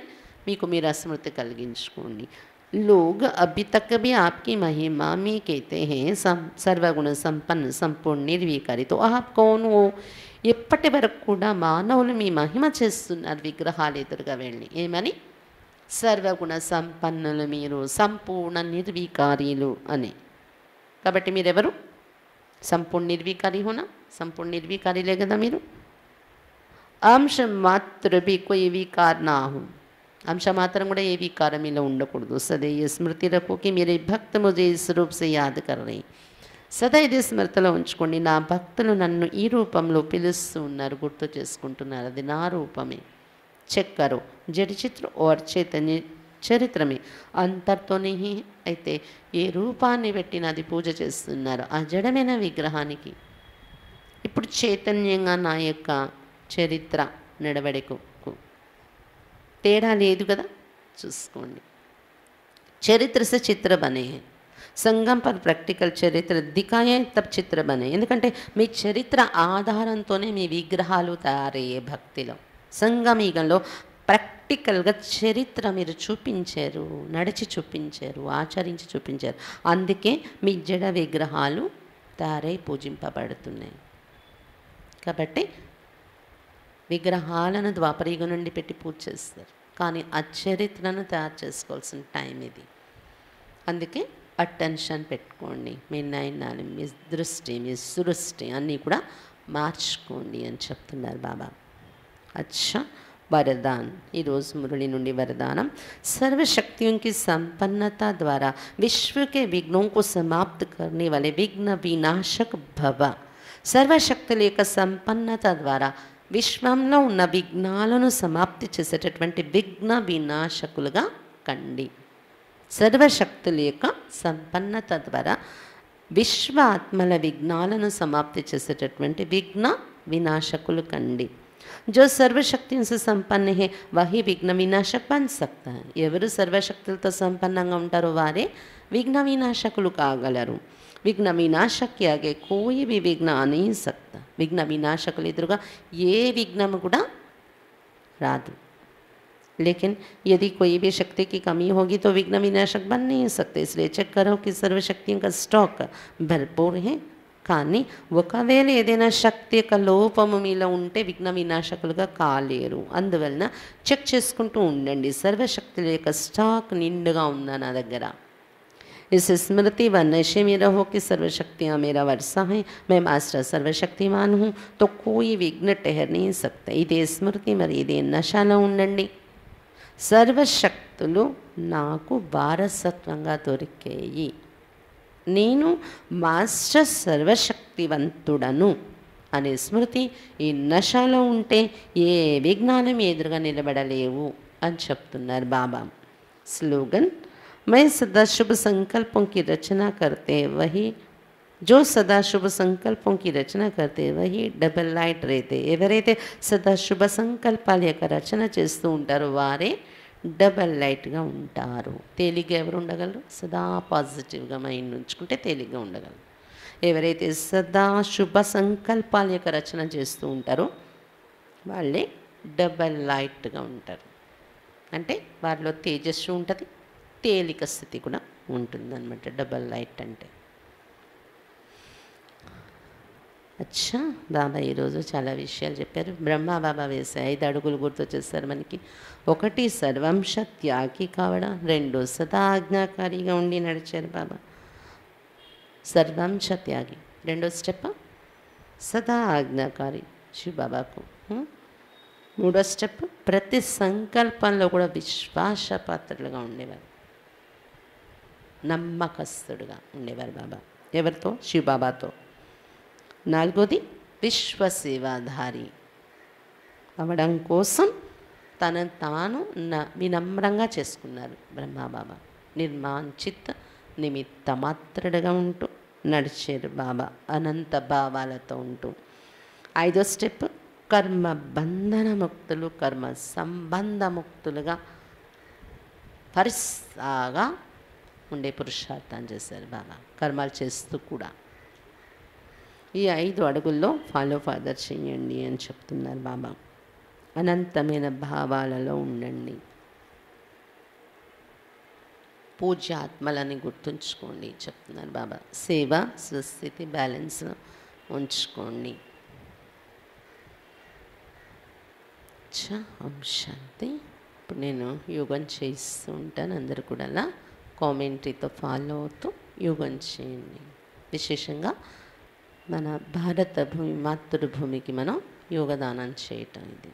[SPEAKER 2] మీకు మీరు స్మృతి కలిగించుకోండి. लोग अभी तक भी आपकी महिमा में कहते हैं सर्वगुण संपन्न संपूर्ण निर्विकारी. तो आप कौन हो? ఎప్పటి వరకు కూడా మానవులు మీ మహిమ చేస్తున్నారు విగ్రహాలు ఎదురుగా వెళ్ళి. ఏమని? సర్వగుణ సంపన్నులు మీరు, సంపూర్ణ నిర్వికారీలు అని. కాబట్టి మీరెవరు? సంపూర్ణ నిర్వికారి హోనా? సంపూర్ణ నిర్వికారీలే కదా మీరు. అంశ మాత్ర भी कोई विकार ना हो. अंश मात्र కూడా ఏ వికారం ఇలా ఉండకూడదు. సదా ఈ స్మృతి రఖో కి మేరే భక్త ముझे इस रूप से याद कर रहे. సదా ఇది స్మృతిలో ఉంచుకోండి, నా భక్తులు నన్ను ఈ రూపంలో పిలుస్తూ ఉన్నారు, గుర్తు చేసుకుంటున్నారు. అది నా రూపమే. చెక్ కరో జడ చిత్ర और చైతన్య చరిత్రమే అంతర్తోనే. అయితే ఏ రూపాన్ని పెట్టిన అది పూజ చేస్తున్నారు ఆ జడమైన విగ్రహానికి. ఇప్పుడు చైతన్యంగా నా యొక్క చరిత్ర నడవడికు తేడా లేదు కదా, చూసుకోండి. చరిత్ర సే చిత్ర బనే, సంగం పర్ ప్రాక్టికల్ చరిత్ర దిఖాయే తబ్ చిత్ర బనే. ఎందుకంటే మీ చరిత్ర ఆధారంతోనే మీ విగ్రహాలు తయారయ్యే భక్తిలో. సంగమీగంలో ప్రాక్టికల్గా చరిత్ర మీరు చూపించారు, నడిచి చూపించారు, ఆచరించి చూపించారు. అందుకే మీ జడ విగ్రహాలు తయారై పూజింపబడుతున్నాయి. కాబట్టి విగ్రహాలను ద్వాపరయుగ నుండి పెట్టి పూజ చేస్తారు, కానీ ఆ చరిత్రను తయారు చేసుకోవాల్సిన టైం ఇది. అందుకే అటెన్షన్ పెట్టుకోండి. మీ నయనాలు, మీ దృష్టి, మీ సృష్టి అన్నీ కూడా మార్చుకోండి అని చెప్తున్నారు బాబా. అచ్చా वरदान ఈరోజు మురళి నుండి వరదానం. सर्वशक्तियों की संपन्नता द्वारा विश्व के विघ्नों को समाप्त करने वाले विघ्न विनाशक भव. సర్వశక్తుల యొక్క సంపన్నత ద్వారా విశ్వంలో ఉన్న విఘ్నాలను సమాప్తి చేసేటటువంటి విఘ్న వినాశకులుగా కండి. సర్వశక్తుల యొక్క సంపన్నత ద్వారా విశ్వ ఆత్మల విఘ్నాలను సమాప్తి చేసేటటువంటి విఘ్న వినాశకులు కండి. जो सर्वशक्तियों से संपन्न है वही विघ्न विनाशक बन सकता है. ఎవరు సర్వశక్తులతో సంపన్నంగా ఉంటారో వారే విఘ్న వినాశకులు కాగలరు. విఘ్న వినాశక్ के आगे कोई भी विघ्न आ नहीं सकता. విఘ్న వినాశకులు ఎదురుగా ఏ విఘ్నము కూడా రాదు. लेकिन यदि कोई भी शक्ति की कमी होगी तो विघ्न विनाशक बन नहीं सकते. इसलिए चेक करो कि सर्वशक्तियों का स्टॉक भरपूर है. కానీ ఒకవేళ ఏదైనా శక్తి యొక్క లోపము మీలో ఉంటే విఘ్న వినాశకులుగా కాలేరు. అందువలన చెక్ చేసుకుంటూ ఉండండి, సర్వశక్తుల యొక్క స్టాక్ నిండుగా ఉందా నా దగ్గర. इस स्मृति व नशे में रहो कि सर्वशक्तियाँ मेरा वर्षा है, मैं मास्टर सर्वशक्तिमान हूँ, तो कोई विघ्न ठहर नहीं सकता। इదే స్మృతి మరి ఇదే నశలో ఉండండి. సర్వశక్తులు నాకు వారసత్వంగా దొరికాయి. నేను మాస్టర్ సర్వశక్తివంతుడను అనే స్మృతి ఈ నశలో ఉంటే ఏ విఘ్నాలు ఎదురుగా నిలబడలేవు అని చెప్తున్నారు బాబా. స్లోగన్: मैं सदा शुभ संकल्पों की रचना करते वही जो सदा शुभ संकल्पों की रचना करते वही డబల్ లైట్ రైతే. ఎవరైతే సదా శుభ సంకల్పాల యొక్క రచన చేస్తూ ఉంటారో వారే డబల్ లైట్గా ఉంటారు. తేలిగ్గా ఎవరు ఉండగలరు? సదా పాజిటివ్గా మైండ్ ఉంచుకుంటే తేలిగ్గా ఉండగలరు. ఎవరైతే సదా శుభ సంకల్పాల యొక్క రచన చేస్తూ ఉంటారో వాళ్ళే డబల్ లైట్గా ఉంటారు. అంటే వారిలో తేజస్సు ఉంటుంది, తేలిక స్థితి కూడా ఉంటుందన్నమాట డబల్ లైట్ అంటే. అచ్చా, బాబా ఈరోజు చాలా విషయాలు చెప్పారు. బ్రహ్మ బాబా వేసే 5 అడుగులు గుర్తొచ్చేస్తారు మనకి. 1 సర్వంశ త్యాగి కావడం, 2 సదా ఆజ్ఞాకారిగా ఉండి నడిచారు బాబా. సర్వంశ త్యాగి 2వ స్టెప్, సదా ఆజ్ఞాకారి శివబాబాకు. 3వ స్టెప్, ప్రతి సంకల్పంలో కూడా విశ్వాసపాత్రులుగా ఉండేవారు, నమ్మకస్తుడుగా ఉండేవారు బాబా. ఎవరితో? శివబాబాతో. 4వది విశ్వసేవాధారి అవడం కోసం తనను తాను వినమ్రంగా చేసుకున్నారు బ్రహ్మబాబా. నిర్మాంచిత్ నిమిత్త మాత్రుడుగా ఉంటూ నడిచారు బాబా, అనంత భావాలతో ఉంటూ. 5వ స్టెప్, కర్మ బంధన ముక్తులు, కర్మ సంబంధ ముక్తులుగా పరిసాగా ఉండే పురుషార్థం చేశారు బాబా, కర్మలు చేస్తూ కూడా. ఈ 5 అడుగుల్లో ఫాలో ఫాదర్ చేయండి అని చెప్తున్నారు బాబా. అనంతమైన భావాలలో ఉండండి, పూజ్యాత్మలని గుర్తుంచుకోండి చెప్తున్నారు బాబా. సేవ స్వస్థితి బ్యాలెన్స్ ఉంచుకోండి. ఓం శాంతి. ఇప్పుడు నేను యోగం చేయిస్తూ ఉంటాను, అందరూ కూడా అలా కామెంటరీతో ఫాలో అవుతూ యోగం చేయండి. విశేషంగా మన భారత భూమి మాతృభూమికి మనం యోగదానం చేయటం ఇది.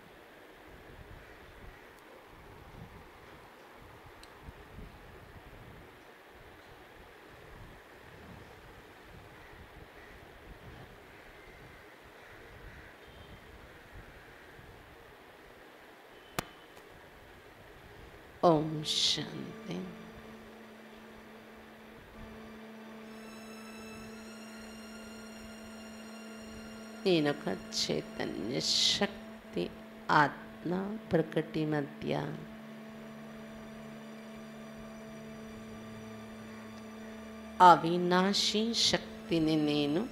[SPEAKER 2] ఓం శాంతి. నేనొక చైతన్య శక్తి ఆత్మ ప్రకటి మధ్య అవినాశీ శక్తిని నేను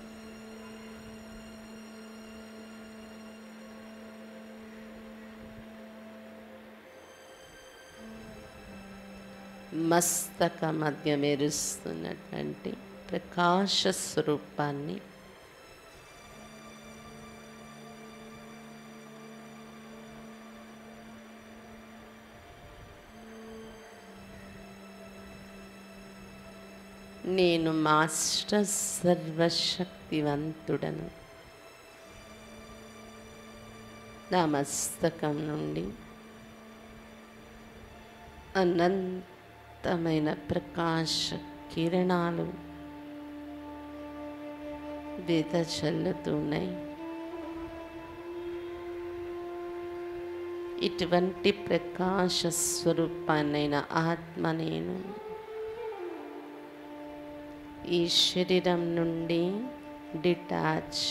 [SPEAKER 2] మస్తక మధ్య మెరుస్తున్నటువంటి ప్రకాశ స్వరూపాన్ని నేను మాస్టర్ సర్వశక్తివంతుడను. నా మస్తకం నుండి అనంతమైన ప్రకాశ కిరణాలు వెదజల్లుతున్నాయి. ఇటువంటి ప్రకాశ స్వరూపాన్నైన ఆత్మ నేను ఈ శరీరం నుండి డిటాచ్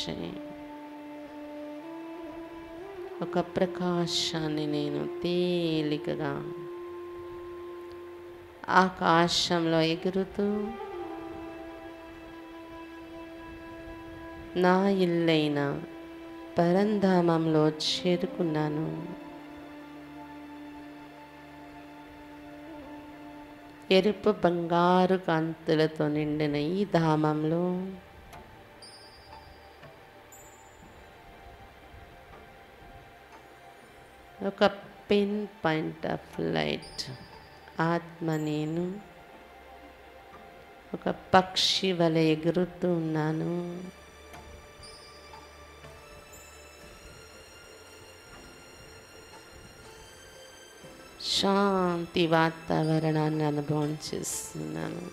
[SPEAKER 2] ఒక ప్రకాశాన్ని నేను తేలికగా ఆకాశంలో ఎగురుతూ నా ఇల్లైన పరంధామంలో చేరుకున్నాను. ఎరుపు బంగారు కాంతులతో నిండిన ఈ ధామంలో ఒక పిన్ పాయింట్ ఆఫ్ లైట్ ఆత్మ నేను ఒక పక్షి వలె ఎగురుతూ ఉన్నాను. శాంతి వాతావరణాన్ని అనుభవం చేస్తున్నాను.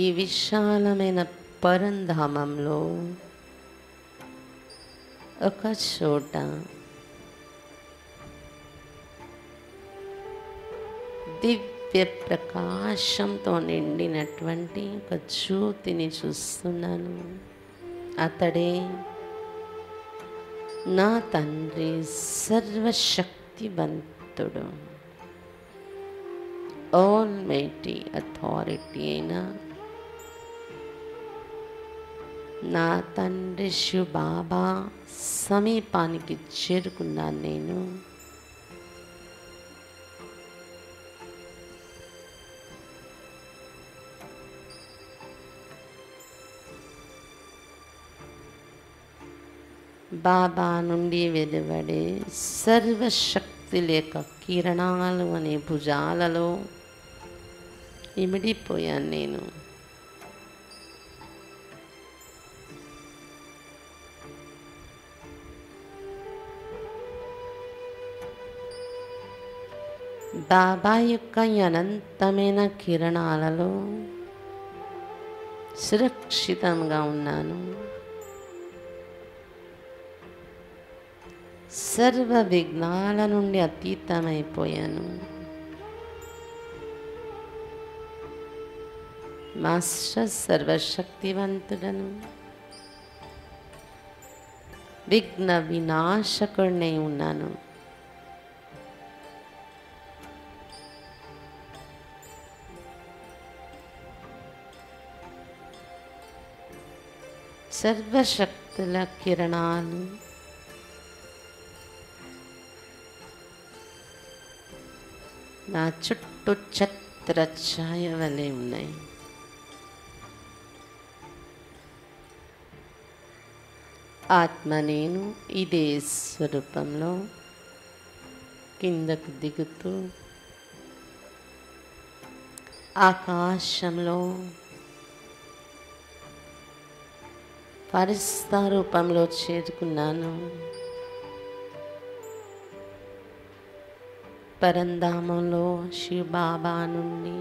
[SPEAKER 2] ఈ విశాలమైన పరంధామంలో ఒక చోట దివ్య ప్రకాశంతో నిండినటువంటి ఒక జ్యోతిని చూస్తున్నాను. అతడే నా తండ్రి, సర్వశక్తివంతుడు, ఆల్మైటీ అథారిటీ అయిన నా తండ్రి శివ్ బాబా సమీపానికి చేరుకున్నాను. నేను బాబా నుండి వెలువడే సర్వశక్తి లేక కిరణాలు అనే భుజాలలో ఇమిడిపోయాను నేను. బాబా యొక్క అనంతమైన కిరణాలలో సురక్షితంగా ఉన్నాను. సర్వ విఘ్నాల నుండి అతీతమైపోయాను. మాస్టర్ సర్వశక్తివంతుడను, విఘ్న వినాశకుడినై ఉన్నాను. సర్వశక్తుల కిరణాలు నా చుట్టూ ఛత్ర ఛాయ వలె ఉన్నాయి. ఆత్మ నేను ఇదే స్వరూపంలో కిందకు దిగుతూ ఆకాశంలో ఫరిస్తా రూపంలో చేరుకున్నాను. పరంధామంలో శివ్ బాబా నుండి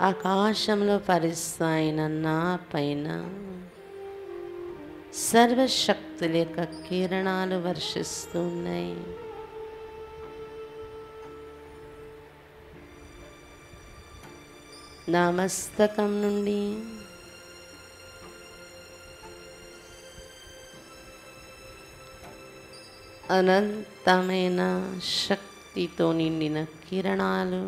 [SPEAKER 2] ఆకాశంలో ఫరిస్తా అయిన నా పైన సర్వశక్తుల యొక్క కిరణాలు వర్షిస్తున్నాయి. నా మస్తకం నుండి అనంతమైన శక్తితో నిండిన కిరణాలు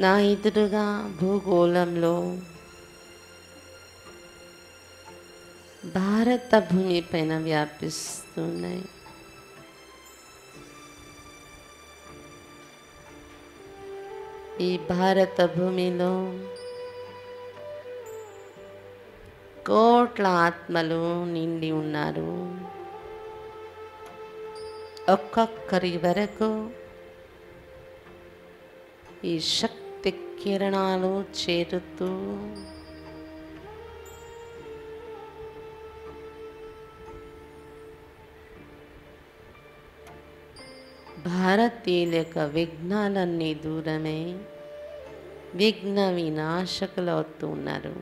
[SPEAKER 2] నా ఎదురుగా భూగోళంలో భారత భూమి పైన వ్యాపిస్తున్నాయి. ఈ భారత భూమిలో కోట్ల ఆత్మలు నిండి ఉన్నారు. ఒక్కొక్కరి వరకు ఈ శక్తి కిరణాలు చేరుతూ భారతీయుల యొక్క విఘ్నాలన్నీ దూరమై విఘ్న వినాశకులు అవుతూ ఉన్నారు.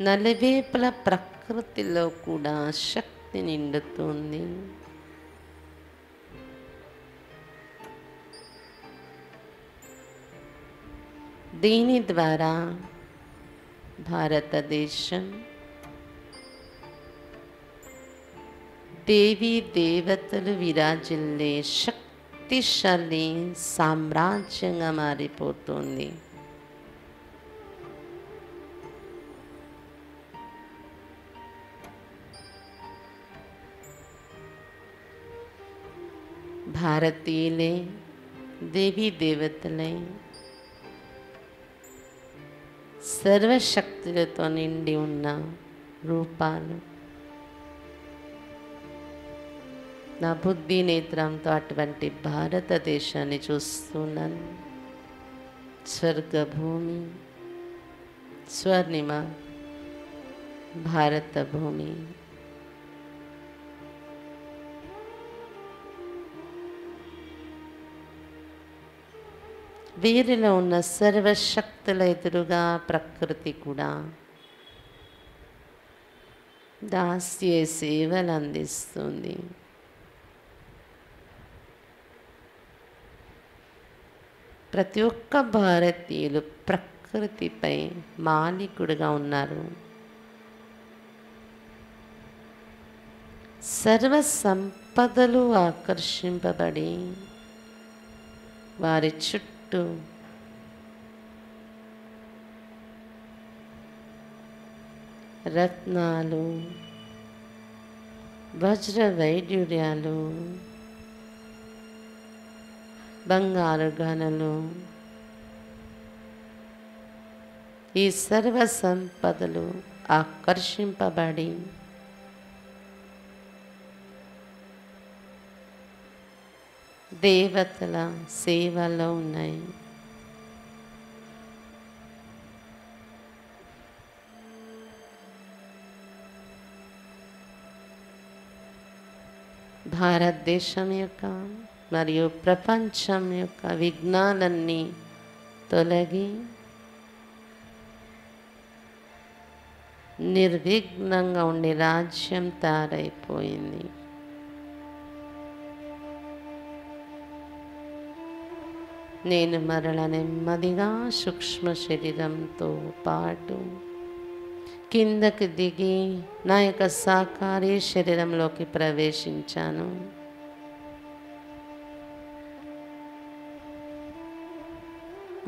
[SPEAKER 2] నలువైపుల ప్రకృతిలో కూడా శక్తి నిండుతుంది. దీని ద్వారా భారతదేశం దేవీ దేవతలు విరాజిల్లే శక్తిశాలి సామ్రాజ్యంగా మారిపోతుంది. భారతీయులే దేవీ దేవతలై సర్వశక్తులతో నిండి ఉన్న రూపాలు. నా బుద్ధి నేత్రంతో అటువంటి భారతదేశాన్ని చూస్తున్నాను. స్వర్గభూమి, స్వర్ణిమ భారత భూమి. వీరిలో ఉన్న సర్వశక్తుల ఎదురుగా ప్రకృతి కూడా దాస్య సేవలు అందిస్తుంది. ప్రతి ఒక్క భారతీయులు ప్రకృతిపై మాలికుడుగా ఉన్నారు. సర్వ సంపదలు ఆకర్షింపబడి వారి చుట్టూ రత్నాలు, వజ్ర వైడూర్యాలు, బంగారు గనులు, ఈ సర్వ సంపదలు ఆకర్షింపబడి దేవతల సేవలో ఉన్నాయి. భారతదేశం యొక్క మరియు ప్రపంచం యొక్క విఘ్నాలన్నీ తొలగి నిర్విఘ్నంగా ఉండే రాజ్యం తయారైపోయింది. నేను మరల నెమ్మదిగా సూక్ష్మ శరీరంతో పాటు కిందకి దిగి నా యొక్క సాకారీ శరీరంలోకి ప్రవేశించాను.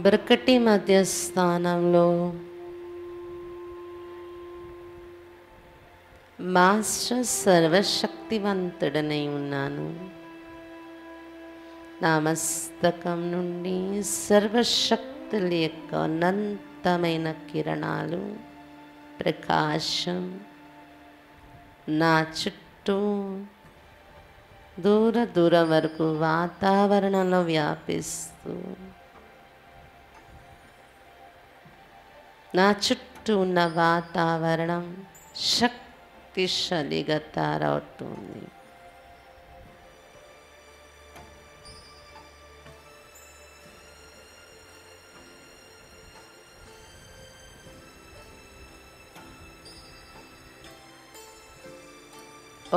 [SPEAKER 2] బ్రకటి మధ్య స్థానంలో మాస్టర్ సర్వశక్తివంతుడనై ఉన్నాను. నా మస్తకం నుండి సర్వశక్తుల యొక్క అనంతమైన కిరణాలు, ప్రకాశం నా చుట్టూ దూర దూరం వరకు వాతావరణంలో వ్యాపిస్తూ నా చుట్టూ ఉన్న వాతావరణం శక్తిశాలిగా తయారవుతుంది.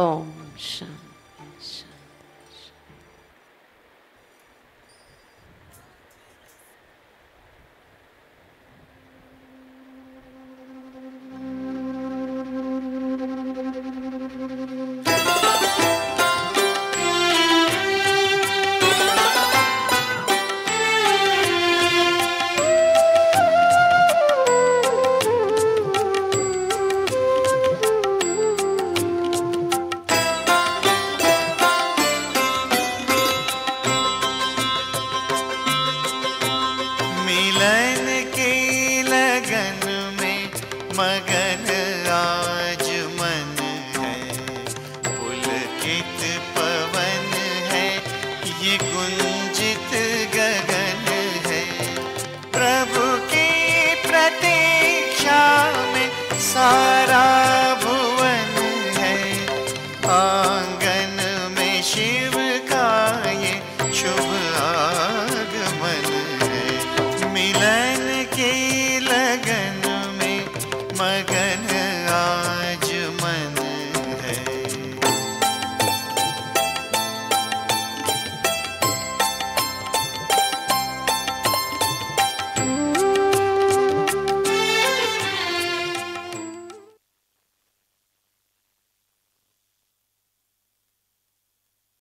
[SPEAKER 2] ఓం శాంతి.
[SPEAKER 3] मिलन की लगन में मगन